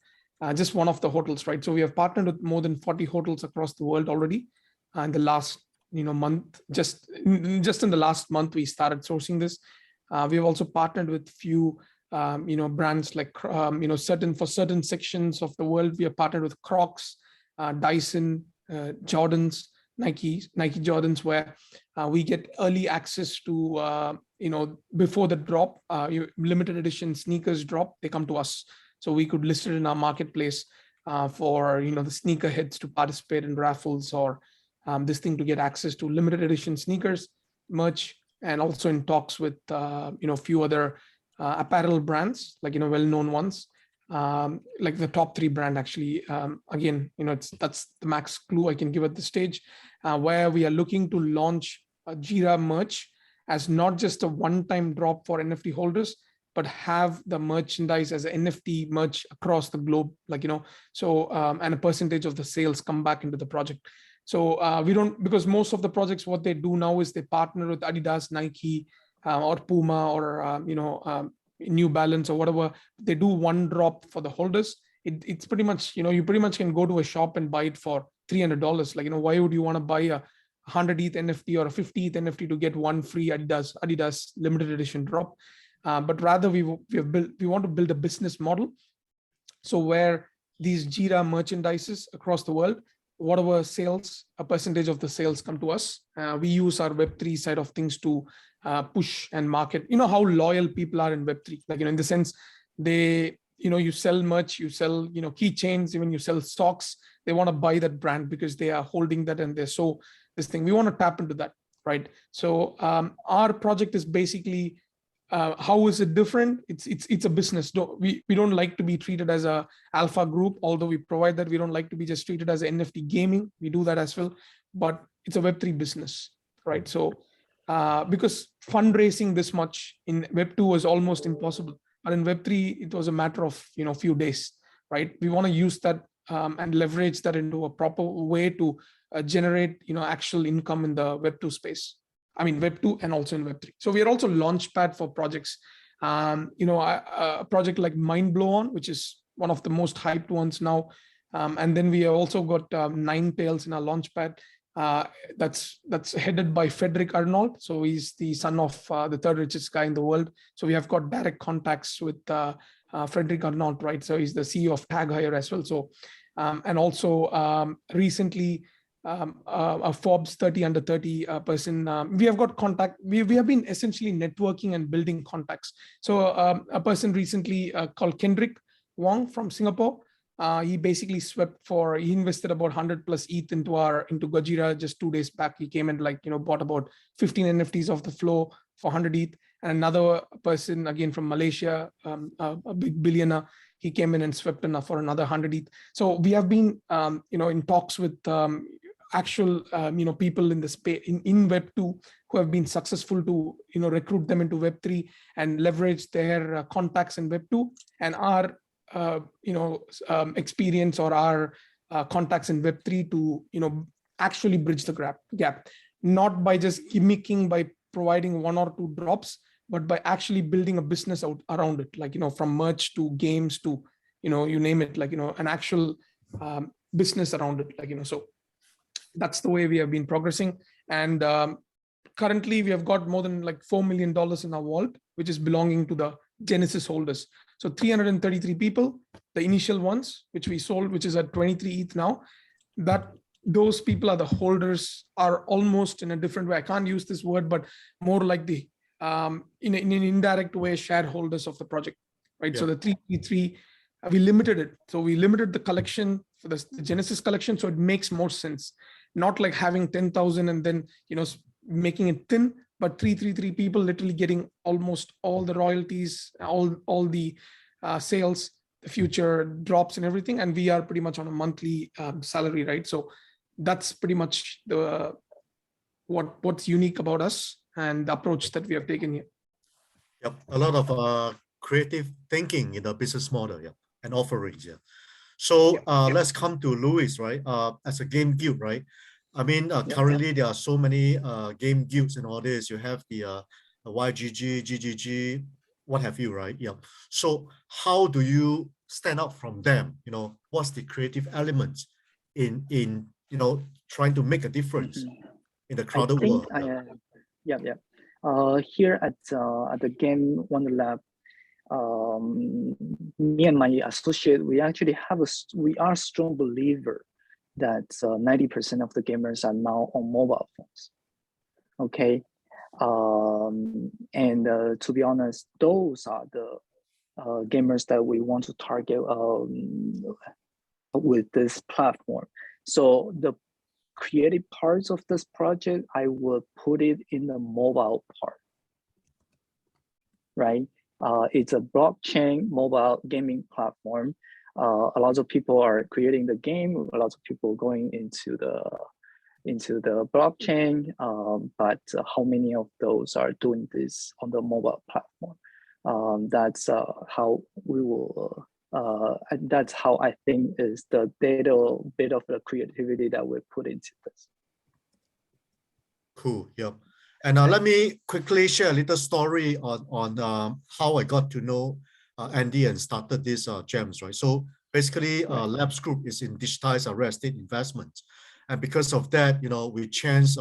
Speaker 5: Just one of the hotels, right? So we have partnered with more than 40 hotels across the world already. And the last, month, just in the last month, we started sourcing this. We have also partnered with few, brands like, for certain sections of the world. We have partnered with Crocs, Dyson, Jordans, Nike Jordans, where we get early access to, before the drop, limited edition sneakers drop, they come to us. So we could list it in our marketplace for, the sneakerheads to participate in raffles, or this thing to get access to limited edition sneakers, merch, and also in talks with, few other apparel brands, like, well-known ones, like the top 3 brand, actually. Again, that's the max clue I can give at this stage, where we are looking to launch a Jira merch as not just a one-time drop for NFT holders, but have the merchandise as an NFT merch across the globe, like, so, and a percentage of the sales come back into the project. So we don't, because most of the projects, what they do now is they partner with Adidas, Nike, or Puma, or, New Balance, or whatever. They do one drop for the holders. It's pretty much, you pretty much can go to a shop and buy it for $300. Like, why would you want to buy a 100 ETH NFT or a 50 ETH NFT to get one free Adidas limited edition drop? But rather we want to build a business model. So where these Jira merchandises across the world, whatever sales, a percentage of the sales come to us. We use our Web3 side of things to push and market. You know how loyal people are in Web3, like, in the sense they, you sell merch, you sell, keychains, even you sell stocks. They want to buy that brand because they are holding that and they're so this thing. We want to tap into that, right? So our project is basically, how is it different? It's a business. We don't like to be treated as a alpha group, although we provide that. We don't like to be just treated as NFT gaming. We do that as well, but it's a Web3 business, right? So because fundraising this much in Web2 was almost impossible, but in Web3 it was a matter of few days, right? We want to use that and leverage that into a proper way to generate actual income in the Web2 space. I mean, Web2 and also in Web3. So we are also launchpad for projects. A project like Mindblow, which is one of the most hyped ones now. And then we have also got Nine Tails in our launchpad. That's headed by Frederick Arnold. So he's the son of the 3rd richest guy in the world. So we have got direct contacts with Frederick Arnold, right? So he's the CEO of Tag Heuer as well. So and also recently, a Forbes 30 under 30 person. We have got contact. We have been essentially networking and building contacts. So a person recently called Kendrick Wong from Singapore. He basically he invested about 100 plus ETH into Godjira just 2 days back. He came and bought about 15 NFTs off the floor for 100 ETH. And another person, again from Malaysia, a big billionaire, he came in and swept enough for another 100 ETH. So we have been, in talks with actual, people in the space in Web2 who have been successful to, recruit them into Web3 and leverage their contacts in Web2 and our, experience or our contacts in Web3 to, actually bridge the gap, not by just gimmicking by providing 1 or 2 drops, but by actually building a business out around it, from merch to games to, you name it, an actual business around it, so that's the way we have been progressing. And currently we have got more than $4 million in our vault, which is belonging to the Genesis holders. So 333 people, the initial ones, which we sold, which is at 23 ETH now, that those people are the holders, are almost in a different way. I can't use this word, but more like the, in an indirect way, shareholders of the project, right? Yeah. So the 333, we limited it. So we limited the collection for the Genesis collection. So it makes more sense. Not like having 10,000 and then, making it thin, but 333 people literally getting almost all the royalties, all the sales, the future drops and everything. And we are pretty much on a monthly salary, right? So that's pretty much the what's unique about us and the approach that we have taken here.
Speaker 1: Yep, a lot of creative thinking in the business model, yeah, and offerings, yeah. So let's come to Louis, right? As a game guild, right? I mean, currently there are so many game guilds and all this. You have the YGG, GGG, what have you, right? Yeah. So how do you stand out from them? What's the creative elements in trying to make a difference in the crowded world?
Speaker 6: Here at the Game Wonderlab, me and my associate, we actually we are strong believer that 90% of the gamers are now on mobile phones. Okay, and to be honest, those are the gamers that we want to target with this platform. So the creative parts of this project, I will put it in the mobile part, right? It's a blockchain mobile gaming platform. A lot of people are creating the game. A lot of people going into the blockchain, but how many of those are doing this on the mobile platform? That's how we will. That's how I think is the bit of the creativity that we put into this.
Speaker 1: Cool. Yep. And let me quickly share a little story on how I got to know Andy and started this GEMS, right? So basically, Labs Group is in digitized real estate investments, and because of that, we chanced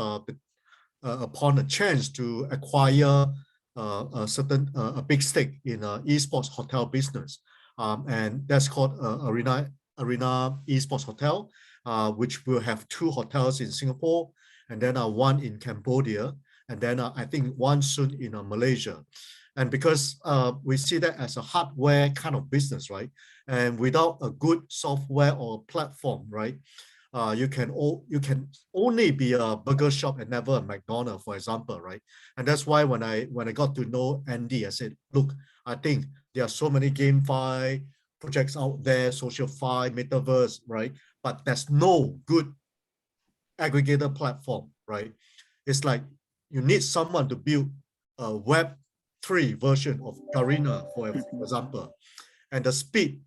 Speaker 1: upon a chance to acquire a big stake in esports hotel business, and that's called Arena Esports Hotel, which will have 2 hotels in Singapore, and then 1 in Cambodia, and then I think 1 soon in Malaysia. And because we see that as a hardware kind of business, right? And without a good software or platform, right? You can only be a burger shop and never a McDonald's, for example, right? And that's why when I got to know Andy, I said, look, I think there are so many GameFi projects out there, SocialFi, Metaverse, right? But there's no good aggregator platform, right? It's like you need someone to build a Web3 version of Garena, for example, and the speed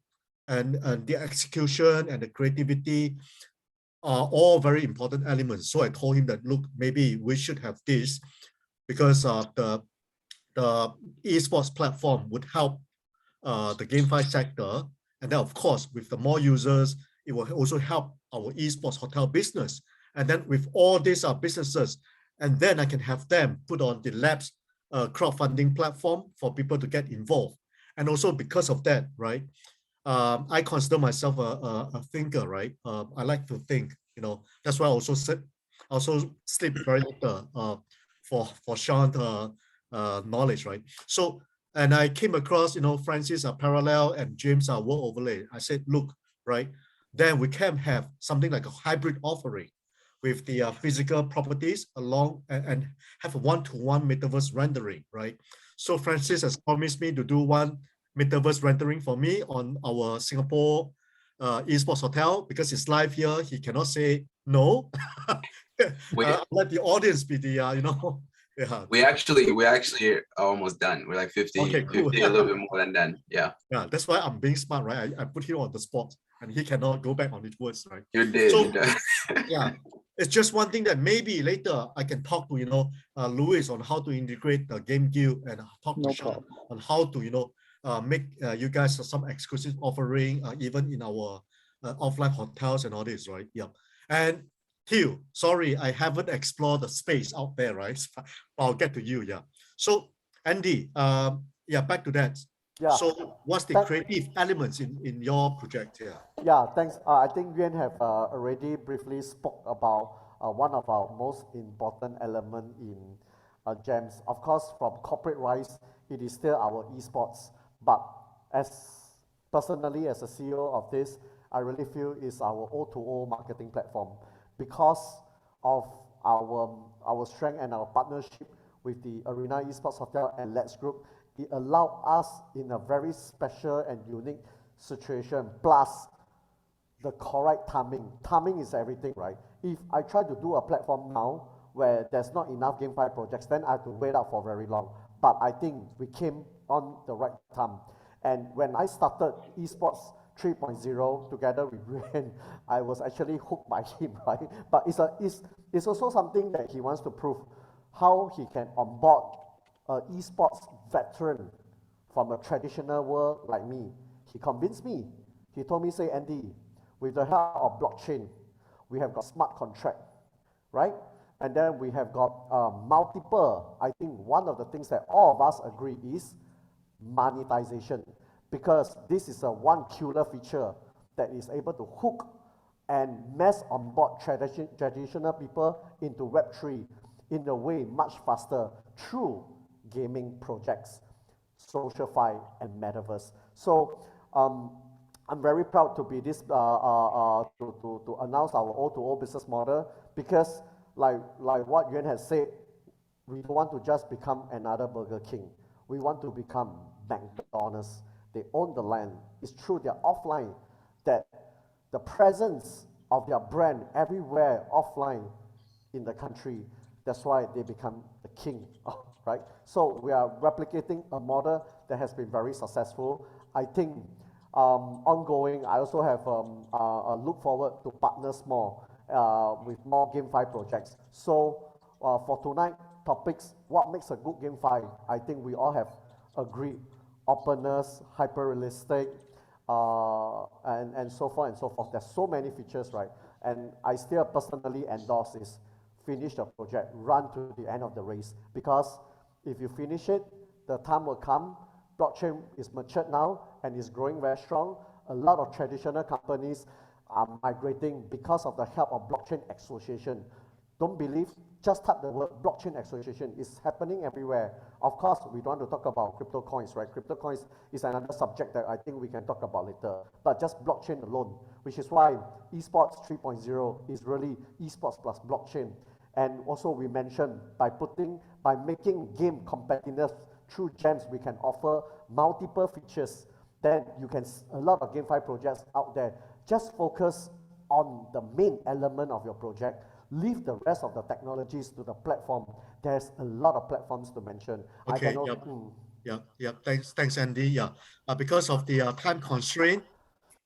Speaker 1: and the execution and the creativity are all very important elements. So I told him that, look, maybe we should have this because the esports platform would help the GameFi sector. And then, of course, with the more users, it will also help our esports hotel business. And then with all these businesses, and then I can have them put on the Labs crowdfunding platform for people to get involved. And also because of that, right, I consider myself a thinker, right? I like to think, that's why I also sleep very little for Shan knowledge, right? So, and I came across, Francis Parallell and James World Overlay. I said, look, right? Then we can have something like a hybrid offering with the physical properties along and have a one-to-one metaverse rendering, right? So Francis has promised me to do one metaverse rendering for me on our Singapore esports hotel because it's live here. He cannot say no. Let the audience be the yeah.
Speaker 4: We actually are almost done. We're like 50,
Speaker 1: okay, cool.
Speaker 4: 50 a little bit more than done. Yeah.
Speaker 1: Yeah, that's why I'm being smart, right? I put him on the spot and he cannot go back on his words, right?
Speaker 4: You did.
Speaker 1: So,
Speaker 4: you did.
Speaker 1: yeah, it's just one thing that maybe later I can talk to Louis on how to integrate the game guild and talk to Shan on how to make you guys some exclusive offering even in our offline hotels and all this, right? Yeah. And Hugh, sorry, I haven't explored the space out there, right? I'll get to you, yeah. So Andy, yeah, back to that.
Speaker 7: Yeah.
Speaker 1: So what's the creative elements in your project here?
Speaker 7: Yeah, thanks. I think Yuen have already briefly spoke about one of our most important element in GEMS. Of course, from corporate-wise, it is still our esports. But personally, as a CEO of this, I really feel is our O2O marketing platform because of our strength and our partnership with the Arena Esports Hotel and Let's Group. It allowed us in a very special and unique situation, plus the correct timing. Timing is everything, right? If I try to do a platform now where there's not enough GameFi projects, then I have to wait out for very long. But I think we came on the right time. And when I started Esports 3.0 together with Yuen, I was actually hooked by him, right? But it's also something that he wants to prove how he can onboard an esports veteran from a traditional world like me. He convinced me. He told me, say, Andy, with the help of blockchain, we have got smart contract, right? And then we have got multiple, I think one of the things that all of us agree is monetization, because this is a one killer feature that is able to hook and mass onboard traditional people into Web3 in a way much faster through gaming projects, SocialFi and Metaverse. So I'm very proud to be this to announce our O2O business model, because like what Yuen has said, we don't want to just become another Burger King. We want to become McDonald's. They own the land. It's through their offline that the presence of their brand everywhere offline in the country, that's why they become the king, right? So we are replicating a model that has been very successful. I think ongoing, I also have look forward to partners more with more GameFi projects. So for tonight topics, what makes a good GameFi? I think we all have agreed: openness, hyper-realistic, and so forth and so forth. There's so many features, right? And I still personally endorse this: finish the project, run to the end of the race. Because if you finish it, the time will come. Blockchain is matured now and is growing very strong. A lot of traditional companies are migrating because of the help of blockchain association. Don't believe, just type the word blockchain association. It's happening everywhere. Of course, we don't want to talk about crypto coins, right? Crypto coins is another subject that I think we can talk about later. But just blockchain alone, which is why esports 3.0 is really esports plus blockchain. And also we mentioned by making game competitiveness through GEMS, we can offer multiple features. Then you can, a lot of GameFi projects out there, just focus on the main element of your project. Leave the rest of the technologies to the platform. There's a lot of platforms to mention.
Speaker 1: Okay, Thanks, Andy. Yeah, because of the time constraint,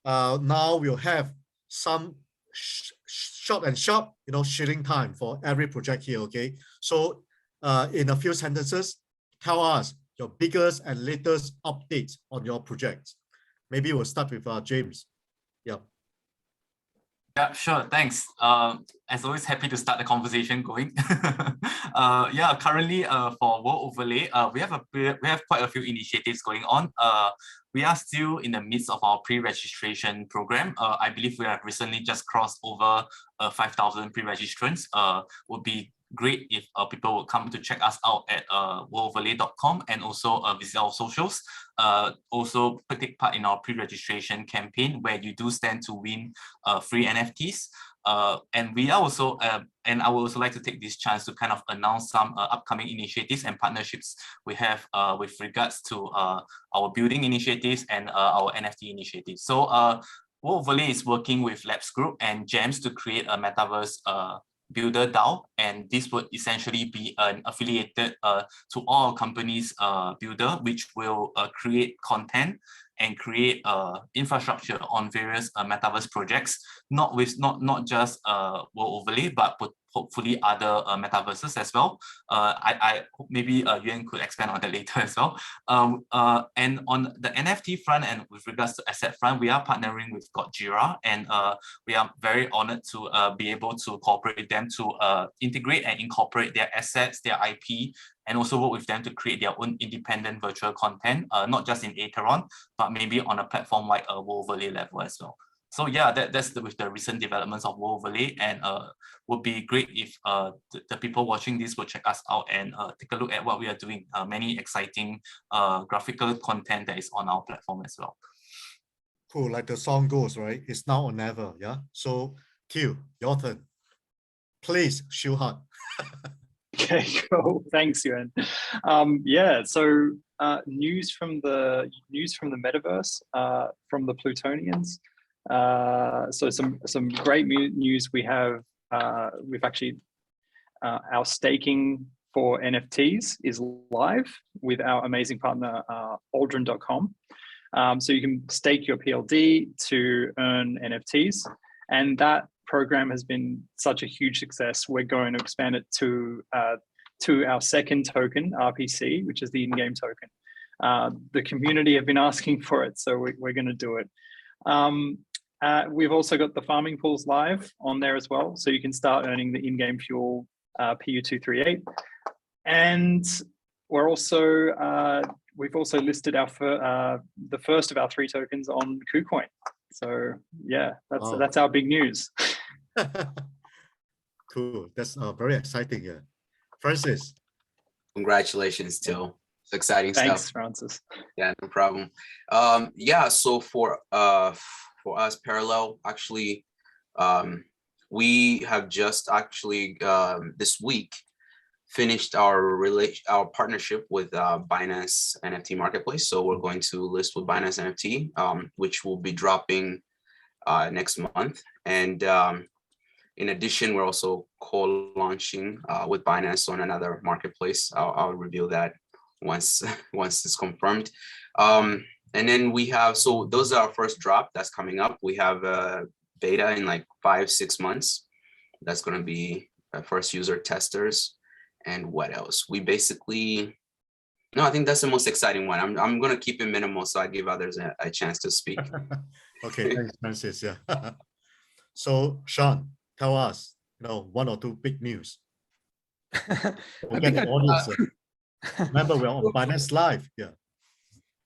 Speaker 1: now we'll have some short and sharp, shooting time for every project here. Okay, so in a few sentences, tell us your biggest and latest updates on your project. Maybe we'll start with James. Yeah.
Speaker 2: Yeah, sure. Thanks. As always, happy to start the conversation going. Yeah, currently for World Overlay, we have quite a few initiatives going on. We are still in the midst of our pre-registration program. I believe we have recently just crossed over 5,000 pre-registrants. We'll be great if people would come to check us out at worldoverlay.com and also visit our socials. Also take part in our pre-registration campaign where you do stand to win free NFTs. And we are also, and I would also like to take this chance to kind of announce some upcoming initiatives and partnerships we have with regards to our building initiatives and our NFT initiatives. So World Overlay is working with Labs Group and Gems to create a Metaverse builder DAO, and this would essentially be an affiliated to all companies builder, which will create content and create infrastructure on various Metaverse projects, not just World Overlay, but hopefully other metaverses as well. I hope maybe Yuen could expand on that later as well. And on the NFT front and with regards to asset front, we are partnering with Godjira, and we are very honored to be able to cooperate with them to integrate and incorporate their assets, their IP, and also work with them to create their own independent virtual content, not just in Atheron, but maybe on a platform like a World Overlay level as well. So yeah, that's with the recent developments of World Overlay, and would be great if the people watching this will check us out and take a look at what we are doing. Many exciting graphical content that is on our platform as well.
Speaker 1: Cool, like the song goes, right? It's now or never, yeah? So Q, your turn. Please, shoot hard.
Speaker 3: Okay, cool. Thanks, Yuen. Yeah, so news from the metaverse from the Plutonians. So some great news. We have we've actually our staking for NFTs is live with our amazing partner Aldrin.com. So you can stake your PLD to earn NFTs, and that program has been such a huge success. We're going to expand it to our second token, RPC, which is the in-game token. The community have been asking for it, so we're going to do it. We've also got the farming pools live on there as well, so you can start earning the in-game fuel PU238. And we're also we've also listed our the first of our 3 tokens on KuCoin. So yeah, that's our big news.
Speaker 1: Cool. That's very exciting. Yeah, Francis.
Speaker 4: Congratulations, Till. It's exciting stuff.
Speaker 3: Thanks, Francis.
Speaker 4: Yeah, no problem. Yeah, so for us, Parallell, actually, we have just actually this week finished our partnership with Binance NFT Marketplace. So we're going to list with Binance NFT, which will be dropping next month. And in addition, we're also co-launching with Binance on another marketplace. I'll reveal that once it's confirmed. And then we have, so those are our first drop that's coming up. We have a beta in like 5-6 months. That's going to be first user testers. And what else? We basically, no, I think that's the most exciting one. I'm going to keep it minimal so I give others a chance to speak.
Speaker 1: Okay, thanks, Francis. Yeah. So Shan, tell us, 1 or 2 big news. We'll get the audience. Remember, we're on Binance Live. Yeah.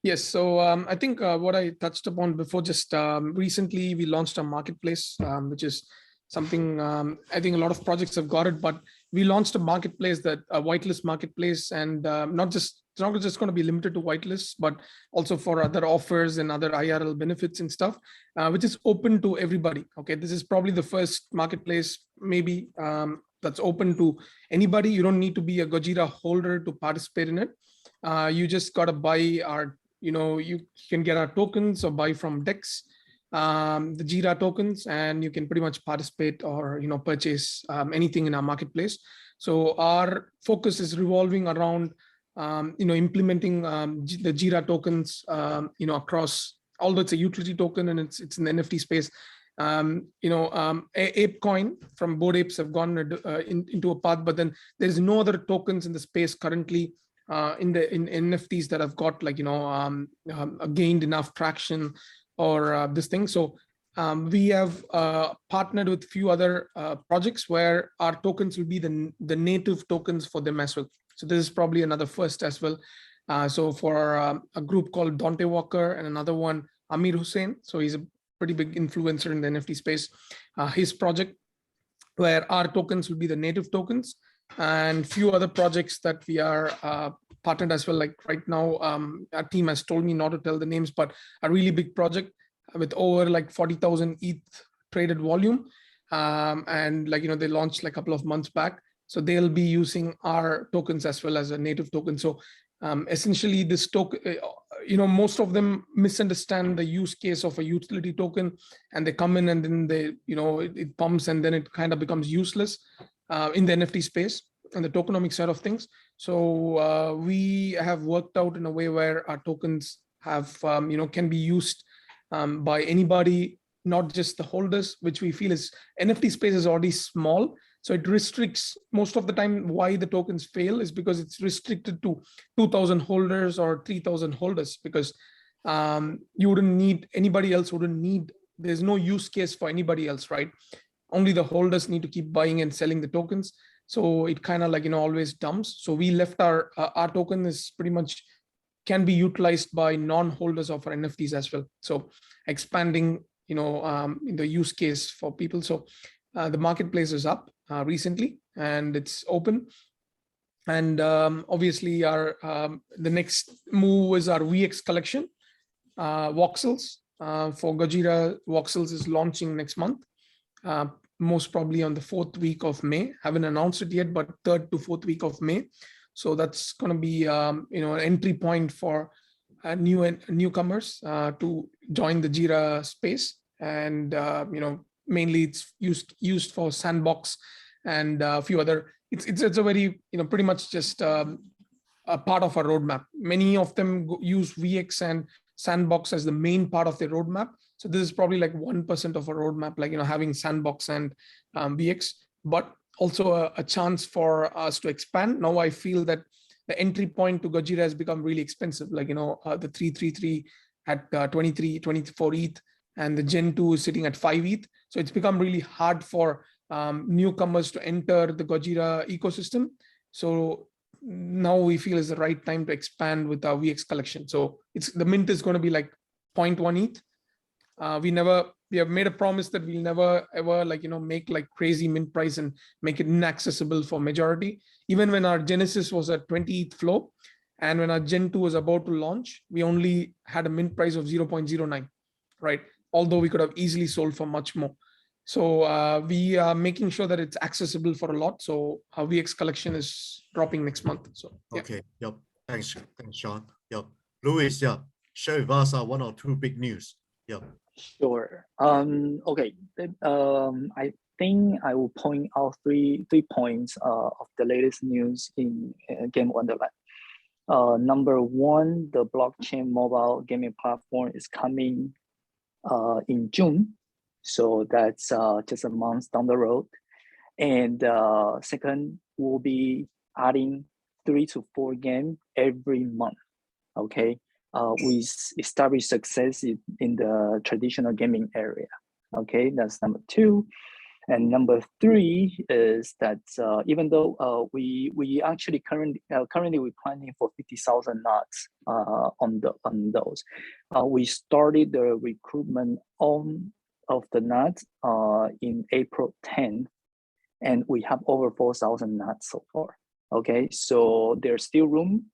Speaker 5: Yes, so I think what I touched upon before, just recently we launched a marketplace, which is something I think a lot of projects have got it, but we launched a marketplace, that a whitelist marketplace, and it's not just going to be limited to whitelists, but also for other offers and other IRL benefits and stuff, which is open to everybody. Okay, this is probably the first marketplace maybe that's open to anybody. You don't need to be a Godjira holder to participate in it. You just got to buy our, you can get our tokens or buy from DEX, the Jira tokens, and you can pretty much participate or purchase anything in our marketplace. So our focus is revolving around implementing the Jira tokens across, although it's a utility token and it's in the NFT space. ApeCoin from Bored Apes have gone into a path, but then there's no other tokens in the space currently in NFTs that have got gained enough traction or this thing. So we have partnered with a few other projects where our tokens will be the native tokens for them as well. So this is probably another first as well. So for a group called Dante Walker and another one, Amir Hussain. So he's a pretty big influencer in the NFT space. His project where our tokens will be the native tokens. and few other projects that we are partnered as well. Like right now, our team has told me not to tell the names, but a really big project with over like 40,000 ETH traded volume. And like, they launched like a couple of months back. So they'll be using our tokens as well as a native token. So essentially this token, most of them misunderstand the use case of a utility token, and they come in and then they, it pumps and then it kind of becomes useless in the NFT space and the tokenomic side of things. So we have worked out in a way where our tokens have, can be used by anybody, not just the holders, which we feel is NFT space is already small. So it restricts most of the time. Why the tokens fail is because it's restricted to 2,000 holders or 3,000 holders, because you wouldn't need, anybody else wouldn't need, there's no use case for anybody else, right? Only the holders need to keep buying and selling the tokens. So it kind of like, always dumps. So we left our token is pretty much can be utilized by non-holders of our NFTs as well. So expanding, in the use case for people. So the marketplace is up recently and it's open. And obviously our the next move is our VX collection, voxels for Godjira. Voxels is launching next month, most probably on the 4th week of May. Haven't announced it yet, but 3rd to 4th week of May. So that's going to be an entry point for newcomers to join the Jira space. And mainly it's used for sandbox and a few other. It's a very pretty much just a part of our roadmap. Many of them use VX and sandbox as the main part of their roadmap. So this is probably like 1% of a roadmap, like having sandbox and VX, but also a chance for us to expand. Now I feel that the entry point to Godjira has become really expensive. Like the 333 at 24 ETH, and the Gen 2 is sitting at 5 ETH. So it's become really hard for newcomers to enter the Godjira ecosystem. So now we feel is the right time to expand with our VX collection. So the mint is going to be like 0.1 ETH. We have made a promise that we'll never ever make like crazy mint price and make it inaccessible for majority. Even when our Genesis was at 20 ETH flow, and when our Gen 2 was about to launch, we only had a mint price of 0.09, right? Although we could have easily sold for much more. So we are making sure that it's accessible for a lot. So our VX collection is dropping next month. So yeah.
Speaker 1: Okay, yep. Thanks, Sean. Yep. Louis, yeah, share with us 1 or 2 big news. Yep.
Speaker 6: Sure. Okay. I think I will point out three points of the latest news in Game Wonderlab. Number one, the blockchain mobile gaming platform is coming in June. So that's just a month down the road. And second, we'll be adding 3 to 4 games every month. Okay. We established success in the traditional gaming area. Okay, that's number 2. And number 3 is that even though we actually currently we're planning for 50,000 knots on those, we started the recruitment of the knots in April 10th, and we have over 4,000 knots so far. Okay, so there's still room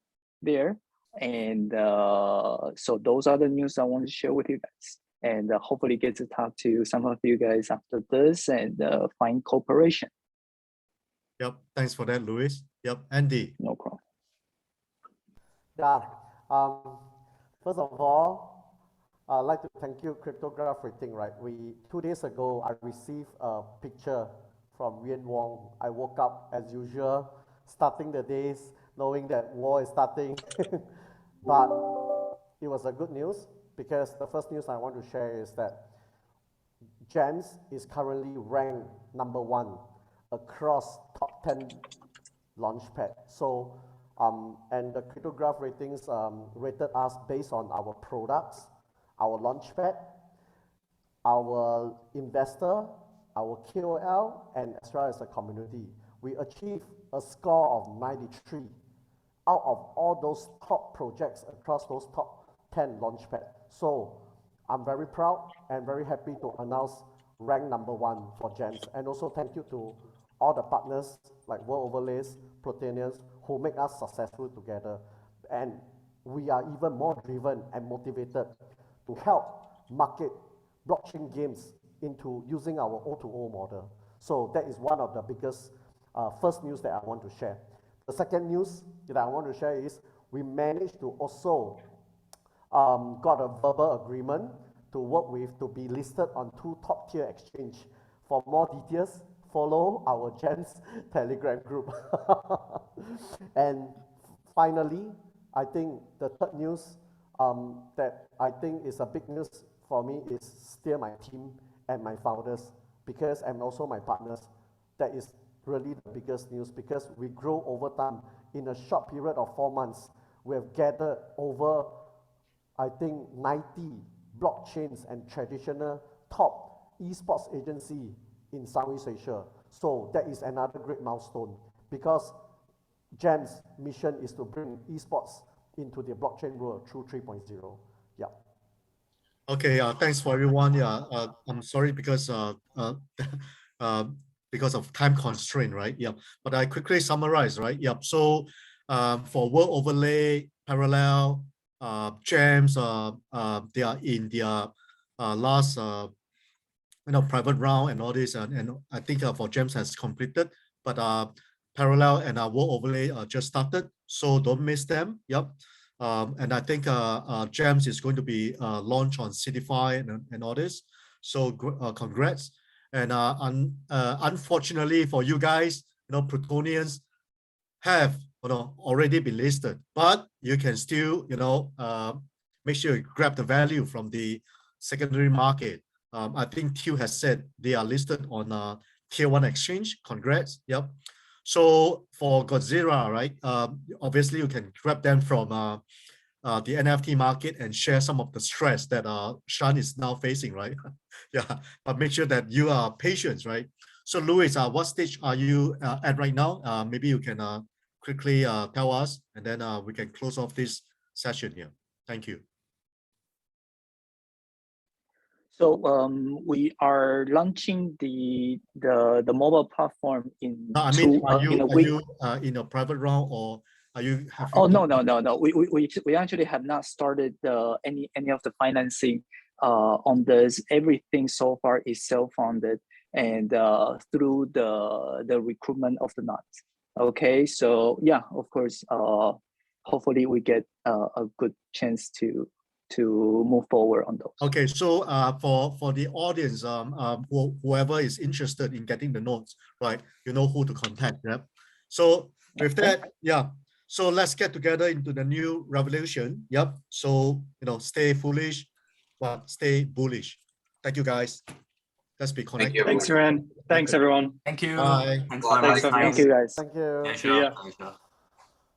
Speaker 6: there. And so those are the news I want to share with you guys, and hopefully get to talk to some of you guys after this and find cooperation.
Speaker 1: Yep, thanks for that, Louis. Yep, Andy.
Speaker 6: No problem.
Speaker 7: Yeah, first of all, I'd like to thank you, Cryptograph Rating, right? 2 days ago, I received a picture from Yuen Wong. I woke up as usual, starting the days, knowing that war is starting. But it was a good news, because the first news I want to share is that GEMS is currently ranked #1 across top 10 launchpad. So, and the Cryptograph Ratings rated us based on our products, our launchpad, our investor, our KOL, and as well as the community. We achieved a score of 93 out of all those top projects across those top 10 launchpad. So I'm very proud and very happy to announce rank #1 for GEMS. And also thank you to all the partners like World Overlays, Plutonians, who make us successful together. And we are even more driven and motivated to help market blockchain games into using our O2O model. So that is one of the biggest first news that I want to share. The second news that I want to share is we managed to also got a verbal agreement to work with to be listed on 2 top-tier exchange. For more details, follow our Gems Telegram group. And finally, I think the third news that I think is a big news for me is still my team and my founders, because and also my partners. That is really the biggest news, because we grow over time. In a short period of 4 months, we have gathered over, I think, 90 blockchains and traditional top esports agency in Southeast Asia. So that is another great milestone, because GEM's mission is to bring esports into the blockchain world through 3.0. Yeah.
Speaker 1: Okay, thanks for everyone. Yeah, I'm sorry because of time constraint, right? Yeah, but I quickly summarize, right? Yep. So for World Overlay, Parallell, GEMS, they are in their last private round and all this, and I think for GEMS has completed, but Parallell and World Overlay just started, so don't miss them. Yep. And I think GEMS is going to be launched on Citify and all this. So congrats. And unfortunately for you guys, Plutonians have already been listed, but you can still make sure you grab the value from the secondary market. I think Q has said they are listed on tier 1 exchange. Congrats. Yep. So for Godjira, right? Obviously you can grab them from the NFT market and share some of the stress that Shan is now facing, right? Yeah, but make sure that you are patient, right? So Louis, what stage are you at right now? Maybe you can quickly tell us, and then we can close off this session here. Thank you.
Speaker 6: So we are launching the mobile platform in
Speaker 1: No, I mean, are you
Speaker 6: in
Speaker 1: a private round, or are you?
Speaker 6: Oh no. We actually have not started any of the financing on this. Everything so far is self-funded and through the recruitment of the nuts. Okay, so yeah, of course, hopefully we get a good chance to move forward on those.
Speaker 1: Okay, so for the audience, whoever is interested in getting the notes, right, you know who to contact. Yep. So with that, yeah. So let's get together into the new revolution. Yep. So stay foolish, but stay bullish. Thank you, guys. Let's be connected.
Speaker 3: Thanks, Yuen. Thanks, everyone.
Speaker 2: Thank you.
Speaker 1: Bye.
Speaker 2: Thanks for
Speaker 3: Thanks,
Speaker 2: having us.
Speaker 6: Thank you, guys.
Speaker 7: Thank you.
Speaker 2: Yeah,
Speaker 3: See ya.
Speaker 2: sure.